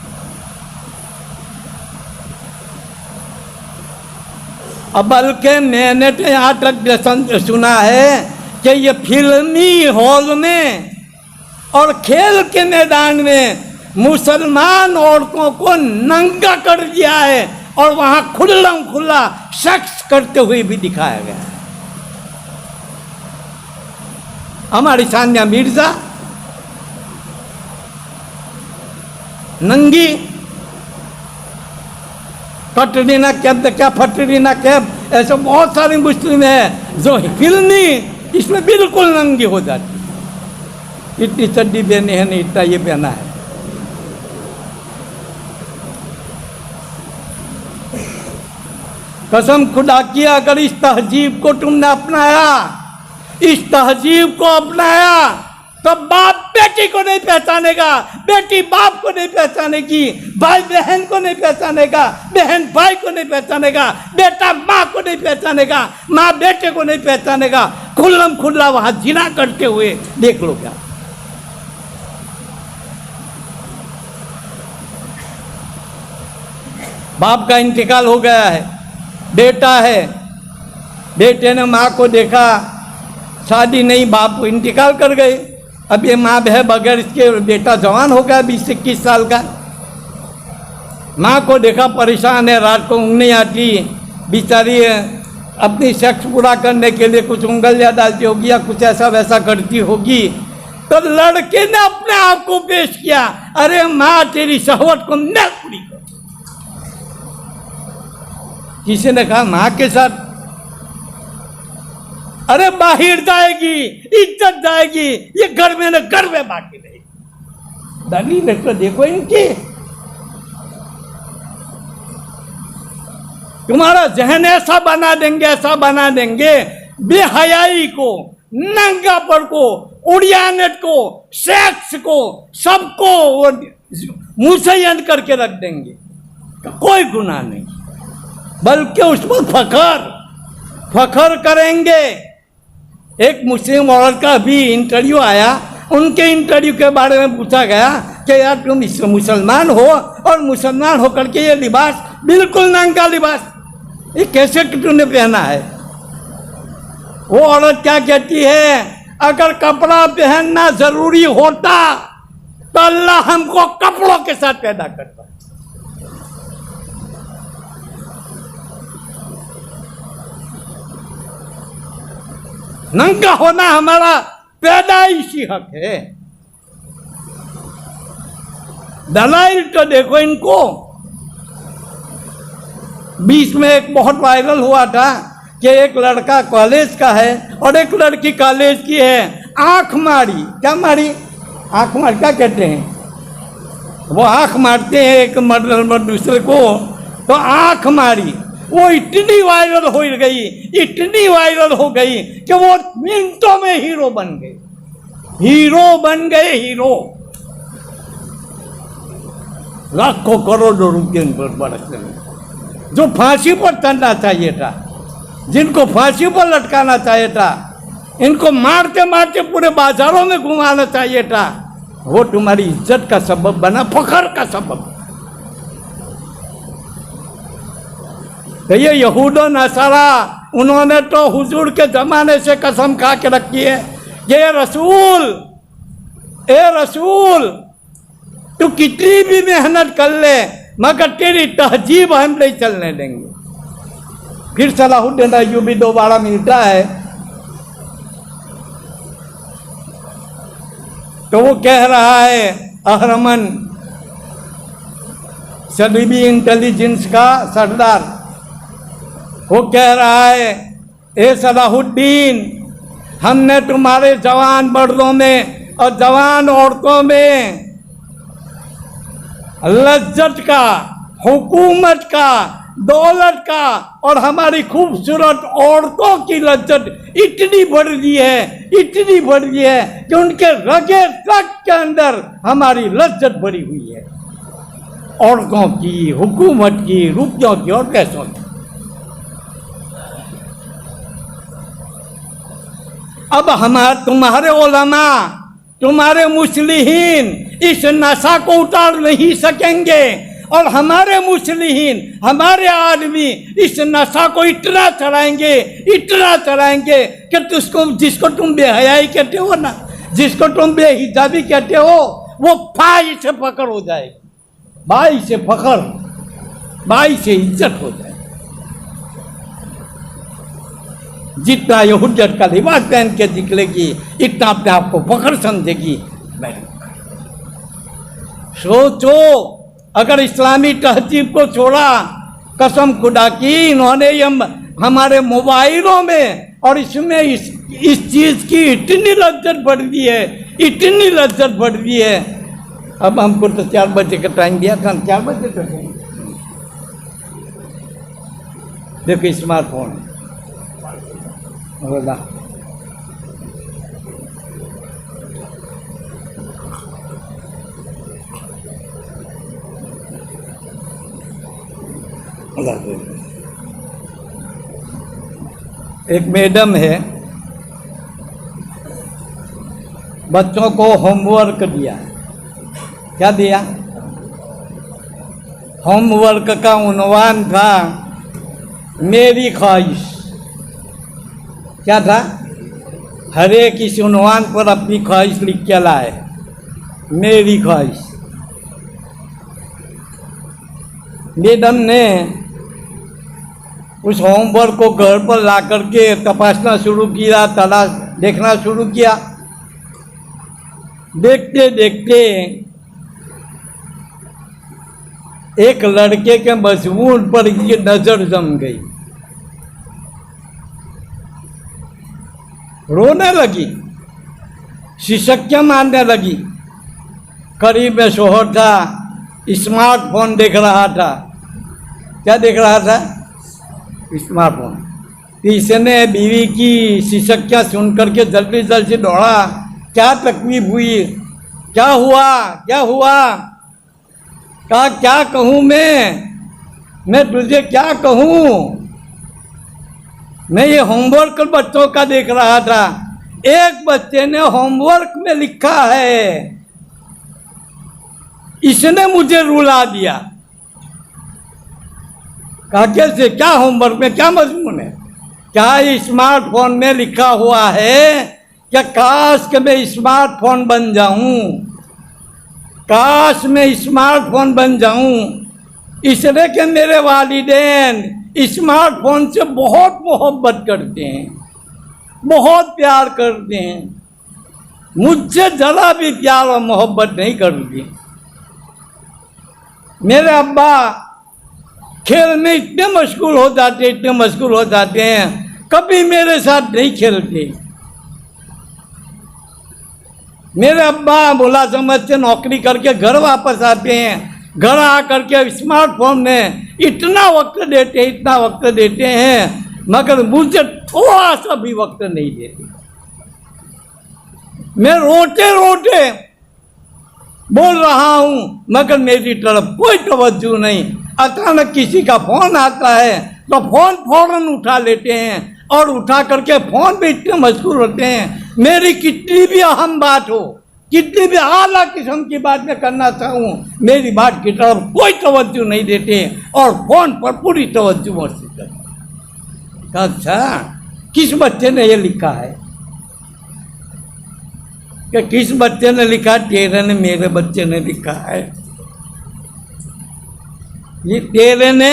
अब बल्कि मैंने तो यहाँ तक सुना है कि ये फिल्मी हॉल में और खेल के मैदान में मुसलमान औरतों को नंगा कर दिया है और वहाँ खुल्लम खुल्ला सेक्स करते हुए भी दिखाया गया है। हमारी सानिया मिर्जा नंगी, कटरीना कैफ, क्या फटरीना कैफ, ऐसे बहुत सारे मुस्लिम है जो फिल्मी इसमें बिल्कुल नंगी हो जाती। इतनी चड्डी पहनी है नहीं, इतना ये पहना है। कसम खुदा की, अगर इस तहजीब को तुमने अपनाया, इस तहजीब को अपनाया, तो बाप बेटी को नहीं पहचानेगा, बेटी बाप को नहीं पहचानेगी, भाई बहन को नहीं पहचानेगा, बहन भाई को नहीं पहचानेगा, बेटा माँ को नहीं पहचानेगा, माँ बेटे को नहीं पहचानेगा। खुल्लम खुल्ला वहां जिना करते हुए देख लो। क्या बाप का इंतकाल हो गया है, बेटा है, बेटे ने माँ को देखा, शादी नहीं, बाप इंतकाल कर गए। अब ये माँ है बगैर इसके, बेटा जवान हो गया 20-21 साल का, माँ को देखा परेशान है, रात को ऊँग नहीं आती, बेचारी अपनी सेक्स पूरा करने के लिए कुछ उंगलियाँ डालती होगी या कुछ ऐसा वैसा करती होगी। तो लड़के ने अपने आप को पेश किया, अरे माँ तेरी शहवत को मैं पूरी कर। किसी ने कहा माँ के साथ, अरे बाहर जाएगी, इज्जत जाएगी, ये घर में न घर में बाकी नहीं। दलील तो देखो इनकी। तुम्हारा जहन ऐसा बना देंगे, ऐसा बना देंगे, बेहयाई को, नंगापन को, उड़ियानट को, सेक्स को, सबको मुसयन करके रख देंगे। कोई गुनाह नहीं, बल्कि उस पर फखर करेंगे। एक मुस्लिम औरत का भी इंटरव्यू आया, उनके इंटरव्यू के बारे में पूछा गया कि यार तुम मुसलमान हो और मुसलमान होकर के ये लिबास, बिल्कुल नंगा लिबास, ये कैसे तुमने पहना है? वो औरत क्या कहती है, अगर कपड़ा पहनना जरूरी होता तो अल्लाह हमको कपड़ों के साथ पैदा करता। नंगा होना हमारा पैदाइशी हक है। दलाइल तो देखो इनको। बीच में एक बहुत वायरल हुआ था कि एक लड़का कॉलेज का है और एक लड़की कॉलेज की है, आंख मारी। क्या मारी? आंख मार, क्या कहते हैं वो, आंख मारते हैं एक मर्द दूसरे को, तो आंख मारी। वो इतनी वायरल हो गई, इतनी वायरल हो गई कि वो मिनटों में हीरो बन गए, हीरो बन गए, हीरो। लाखों करोड़ों रुपये पर बरसने में। जो फांसी पर चढ़ना चाहिए था, जिनको फांसी पर लटकाना चाहिए था, इनको मारते मारते पूरे बाजारों में घुमाना चाहिए था, वो तुम्हारी इज्जत का सबब बना, फखर का सबब। तो ये यहूदो नसारा, उन्होंने तो हुजूर के जमाने से कसम खा के रखी है, ये रसूल, ए रसूल, तू कितनी भी मेहनत कर ले मगर तेरी तहजीब हम नहीं चलने देंगे। फिर सलाहुद्दीन अय्यूबी दोबारा मिलता है तो वो कह रहा है अहरमन सलीबी इंटेलिजेंस का सरदार, वो कह रहा है, ए सलाहुद्दीन, हमने तुम्हारे जवान मर्दों में और जवान औरतों में लज्जत का, हुकूमत का, दौलत का और हमारी खूबसूरत औरतों की लज्जत इतनी बढ़ गई है, इतनी बढ़ गई है कि उनके रगे तक के अंदर हमारी लज्जत भरी हुई है, औरतों की, हुकूमत की, रुपयों की और पैसों की। अब तुम्हारे उलमा, तुम्हारे मुस्लिहीन इस नशा को उतार नहीं सकेंगे और हमारे मुस्लिहीन, हमारे आदमी इस नशा को इतना चलाएंगे, इतना चलाएंगे कि जिसको तुम बेहयाई कहते हो ना, जिसको तुम बेहिजाबी कहते हो, वो फाई से पकड़ हो जाएगी, भाई से फखर, भाई से इज्जत हो जाए। जितना ये हुज्जत का लिबास पहन के निकलेगी, इतना अपने आप को फखर समझेगी। सोचो, अगर इस्लामी तहजीब को छोड़ा, कसम खुदा की, इन्होंने हमारे मोबाइलों में और इसमें इस चीज़ की इतनी लज्जत बढ़ गई है, इतनी लज्जत बढ़ गई है। अब हमको तो 4 बजे का टाइम दिया था, 4 बजे का टाइम। देखो स्मार्टफोन बोला, एक मैडम है, बच्चों को होमवर्क दिया। क्या दिया? होमवर्क का उन्वान था मेरी ख्वाहिश। क्या था? हर एक इस उन्वान पर अपनी ख्वाहिश लिख के लाए, मेरी ख्वाहिश। मैडम ने उस होमवर्क को घर पर ला करके तपासना शुरू किया, देखना शुरू किया। देखते देखते एक लड़के के मजमून पर ये नजर जम गई, रोने लगी, शिशक्या मारने लगी। करीब में शोहर था, स्मार्टफोन देख रहा था। क्या देख रहा था? स्मार्टफोन। इसने बीवी की शिशक्या सुन करके जल्दी जल्दी दौड़ा। क्या तकलीफ हुई? क्या हुआ? क्या हुआ? कहा क्या कहूँ मैं तुझे क्या कहूँ? मैं ये होमवर्क बच्चों का देख रहा था। एक बच्चे ने होमवर्क में लिखा है, इसने मुझे रुला दिया। कहा कैसे? क्या होमवर्क में क्या मजमून है? क्या स्मार्टफोन में लिखा हुआ है कि काश कि मैं स्मार्टफोन बन जाऊं, काश मैं स्मार्टफोन बन जाऊं। इसलिए कि मेरे वालिदैन स्मार्टफोन से बहुत मोहब्बत करते हैं, बहुत प्यार करते हैं। मुझसे जरा भी प्यार और मोहब्बत नहीं करती। मेरे अब्बा खेल में इतने मशगूल हो जाते, इतने मशगूल हो जाते हैं, कभी मेरे साथ नहीं खेलते। मेरे अब्बा मुलाजमत से नौकरी करके घर वापस आते हैं, घर आकर के स्मार्टफोन में इतना वक्त देते हैं, इतना वक्त देते हैं, मगर मुझे थोड़ा सा भी वक्त नहीं देते। मैं रोते रोते बोल रहा हूँ, मगर मेरी तरफ कोई तवज्जो नहीं। अचानक किसी का फोन आता है तो फोन फौरन उठा लेते हैं और उठा करके फोन पे इतने मशगूल होते हैं। मेरी कितनी भी अहम बात हो, कितनी भी आला किस्म की बात मैं करना चाहूँ, मेरी बात की तरफ कोई तवज्जो नहीं देते और फोन पर पूरी तवज्जो मर्जी करते। अच्छा, किस बच्चे ने ये लिखा है? कि किस बच्चे ने लिखा? तेरे ने, मेरे बच्चे ने लिखा है। ये तेरे ने,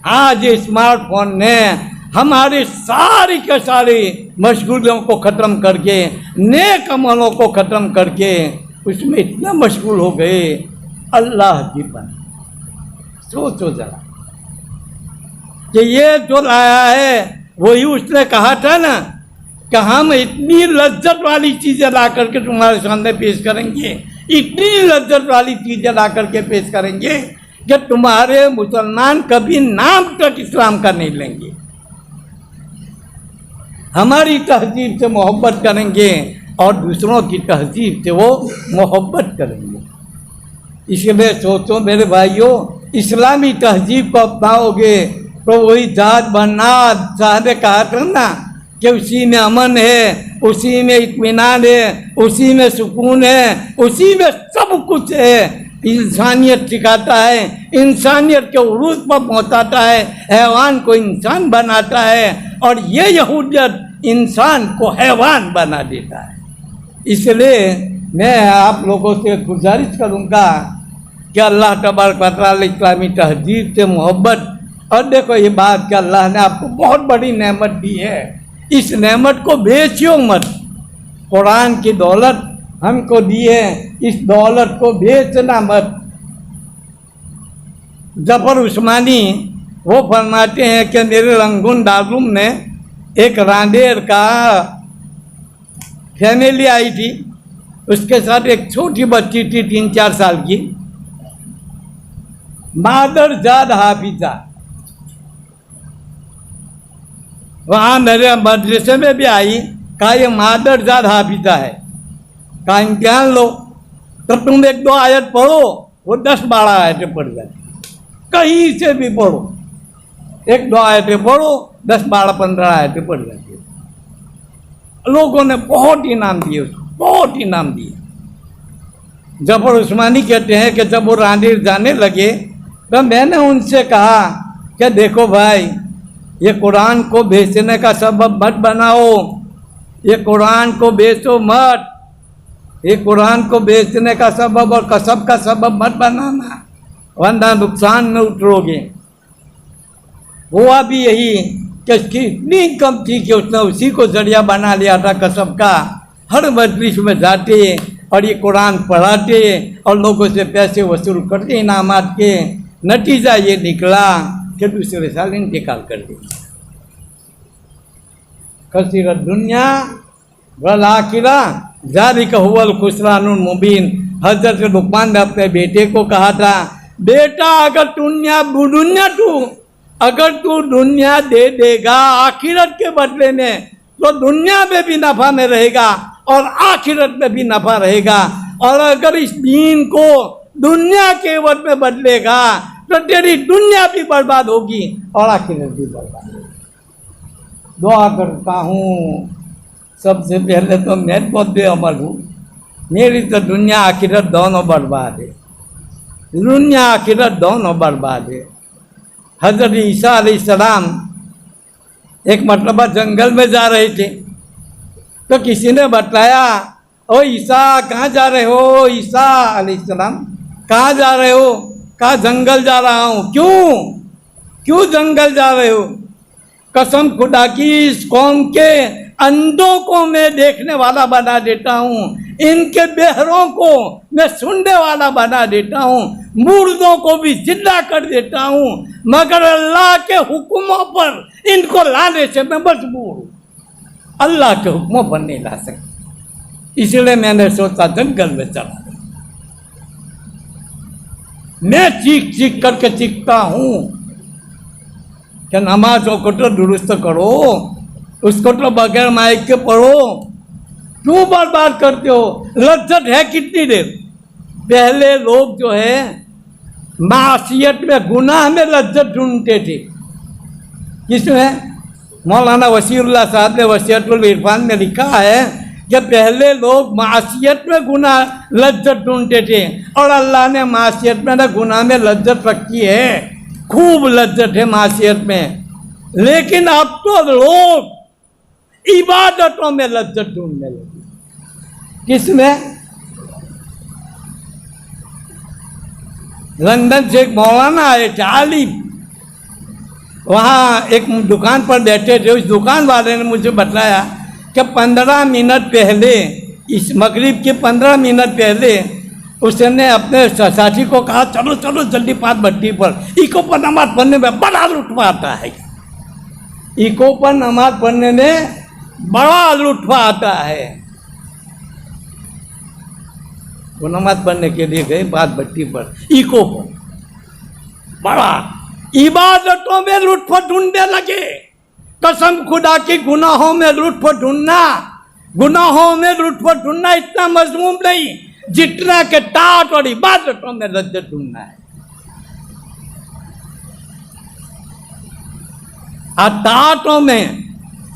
आज स्मार्टफोन ने हमारी सारी के सारी मशगूलियों को ख़त्म करके, नेक अमलों को ख़त्म करके उसमें इतना मशगूल हो गए अल्लाह की बन। सोचो जरा कि ये जो लाया है वही उसने कहा था ना कि हम इतनी लज्जत वाली चीज़ें ला करके तुम्हारे सामने पेश करेंगे, इतनी लज्जत वाली चीज़ें ला करके पेश करेंगे कि तुम्हारे मुसलमान कभी नाम तक इस्लाम का नहीं लेंगे। हमारी तहजीब से मोहब्बत करेंगे और दूसरों की तहजीब से वो मोहब्बत करेंगे। इसलिए सोचो मेरे भाइयों, इस्लामी तहजीब को अपनाओगे तो वही जात बन्नात साहब ने कहा था ना कि उसी में अमन है, उसी में इत्मीनान है, उसी में सुकून है, उसी में सब कुछ है। इंसानियत सिखाता है, इंसानियत के उरूज पर पहुँचाता है, हैवान को इंसान बनाता है और ये यहूदियत इंसान को हैवान बना देता है। इसलिए मैं आप लोगों से गुजारिश करूँगा कि अल्लाह तबारक व तआला इस्लामी तहजीब से मोहब्बत। और देखो ये बात कि अल्लाह ने आपको बहुत बड़ी नेमत दी है, इस नेमत को बेचियो मत। कुरान की दौलत हमको दी है, इस दौलत को बेचना मत। जफर उस्मानी वो फरमाते हैं कि मेरे रंगून दारुम ने एक रांडेर का फैमिली आई थी, उसके साथ एक छोटी बच्ची थी 3-4 साल की, मादर जाद हाफिजा। वहाँ मेरे मदरसे में भी आई, कहा ये मादर जाद हाफिजा है, कहा इम्तिहान लो तो तुम 1-2 आयत पढ़ो, वो 10-12 आयतें पढ़ जाती, कहीं से भी पढ़ो, 1-2 आयतें पढ़ो, 10-12-15 आयतें पढ़ जाती है। लोगों ने बहुत इनाम दिए उसको, बहुत इनाम दिए। जफर उस्मानी कहते हैं कि जब वो रांडीर जाने लगे तो मैंने उनसे कहा कि देखो भाई, ये कुरान को बेचने का सबब मत बनाओ, ये कुरान को बेचो मत, ये कुरान को बेचने का सबब और कसब का सबब मत बनाना, वरना नुकसान में उतरोगे। हुआ भी यही कि उसकी इतनी कम थी कि उसने उसी को जरिया बना लिया था कसब का। हर मजलिस में जाते और ये कुरान पढ़ाते और लोगों से पैसे वसूल करते इनामात के। नतीजा ये निकला कि दूसरे साल इंतकाल कर दिया। कसीरत दुनिया वल आखिरा ज़ालिका हुवल खुसरानुल मुबीन। हज़रत लुक़मान ने अपने बेटे को कहा था, बेटा अगर तू दुनिया दे देगा आखिरत के बदले में तो दुनिया में भी नफ़ा में रहेगा और आखिरत में भी नफ़ा रहेगा। और अगर इस दीन को दुनिया के एवज में बदलेगा तो तेरी दुनिया भी बर्बाद होगी और आखिरत भी बर्बाद होगी। दुआ करता हूँ सबसे पहले तो मैं मुद्दे अमल हूँ, मेरी तो दुनिया आखिरत दोनों बर्बाद है, दुनिया आखिरत दोनों बर्बाद है। हज़रत ईसा अलैहिस्सलाम एक मरतबा जंगल में जा रहे थे तो किसी ने बताया, ओ ईसा कहाँ जा रहे हो? ईसा अलैहिस्सलाम कहाँ जा रहे हो? कहा जंगल जा रहा हूँ। क्यों जंगल जा रहे हो? कसम खुदा की इस कौम के अंधों को मैं देखने वाला बना देता हूँ, इनके बहरों को मैं सुनने वाला बना देता हूँ, मुर्दों को भी जिंदा कर देता हूँ, मगर अल्लाह के हुक्मों पर इनको लाने से मैं मजबूर हूँ, अल्लाह के हुक्मों पर नहीं ला सकता। इसलिए मैंने सोचा जंगल में चला। मैं चीख करके चीखता हूँ कि नमाजों को तो दुरुस्त करो, उसको तो बगैर माइक के पढ़ो, क्यों बर्बाद करते हो? लज्जत है कितनी देर? पहले लोग जो है मासियत में, गुनाह में लज्जत ढूंढते थे। किसमें? मौलाना वसीउल्लाह साहब ने वसीयतुल इरफान में लिखा है कि पहले लोग मासियत में गुनाह लज्जत ढूंढते थे और अल्लाह ने मासियत में ना गुनाह में लज्जत रखी है, खूब लज्जत है मासियत में। लेकिन अब तो लोग इबादतों में लज्जत ढूंढने लगे। किसमें? लंदन से एक मौलाना आए थे, आलिम, वहाँ एक दुकान पर बैठे थे। उस दुकान वाले ने मुझे बताया कि 15 मिनट पहले इस मगरिब के 15 मिनट पहले उसने अपने साथी को कहा चलो चलो जल्दी पाँच भट्टी पर। इको पर नमाज पढ़ने में बड़ा लुत्फा आता है। इको पर नमाज पढ़ने में बड़ा लुत्फा आता है। वो नमाज पढ़ने के लिए गए पाँच भट्टी पर, इको पर। बड़ा इबादतों में लुत्फ ढूंढने लगे। कसम खुदा की गुनाहों में लुत्फ ढूंढना, गुनाहों में लुत्फ ढूंढना इतना मजमूम नहीं जितना के ताट और इबादतों में लज्जत ढूंढना है। ताटों में,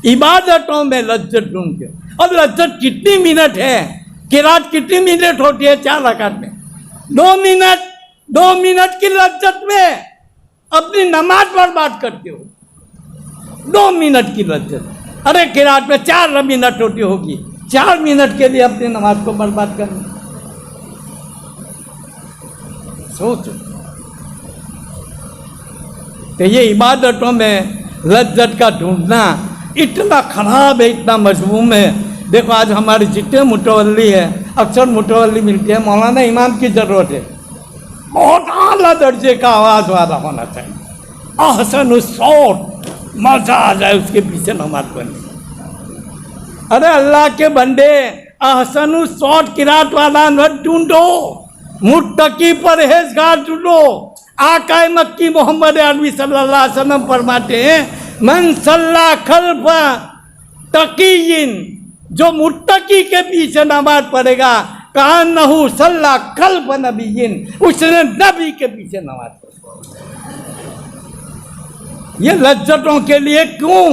इबादतों में लज्जत ढूंढते। और लज्जत कितनी मिनट है, किरात कितनी मिनट होती है 4 रकात में? 2 मिनट की लज्जत में अपनी नमाज बर्बाद करते हो। 2 मिनट की लज्जत। अरे किरात में 4 मिनट होती होगी, 4 मिनट के लिए अपनी नमाज को बर्बाद करना। सोचो। तो ये इबादतों में लज्जत का ढूंढना इतना खराब है, इतना मजमूम है। देखो आज हमारे जितने मुतवल्ली है, अक्सर मुतवल्ली मिलते हैं, मौलाना इमाम की ज़रूरत है। बहुत आला दर्जे का आवाज़ वाला होना चाहिए, अहसन सौत, मजा आ जाए उसके पीछे नमाज पढ़ने। अरे अल्लाह के बंदे, अहसन सौत किरात वाला न ढूंढो, मुत्तकी परहेजगार ढूंढो। आकाए मक्की मोहम्मद अरबी सल्लल्लाहु अलैहि वसल्लम फरमाते हैं, मन सल्ला खल्फ तकीयिन, जो मुत्तकी के पीछे नमाज पढ़ेगा, कहा नहु सल्ला खल्फ नबीयिन, उसने नबी के पीछे नमाज पढ़ी। ये लज्जतों के लिए क्यों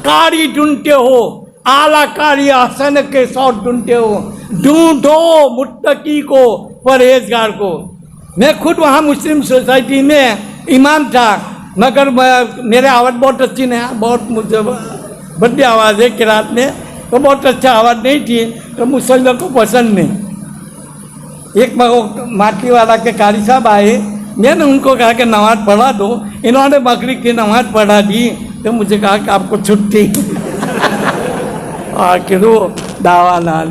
कारी ढूंढते हो, आला कारी हसन के शौक ढूंढते हो? ढूंढो मुत्तकी को, परहेजगार को। मैं खुद वहाँ मुस्लिम सोसाइटी में इमाम था, मगर मेरे आवाज़ बहुत अच्छी नहीं, बहुत मुझे बड़ी आवाज़ है किरात में, तो बहुत अच्छा आवाज़ नहीं थी, तो मुसल्मान को पसंद नहीं। एक माटी वाला के कारी साहब आए, मैंने उनको कहा कि नमाज पढ़ा दो। इन्होंने मगरिब की नमाज पढ़ा दी, तो मुझे कहा कि आपको छुट्टी। आखिर दावा ना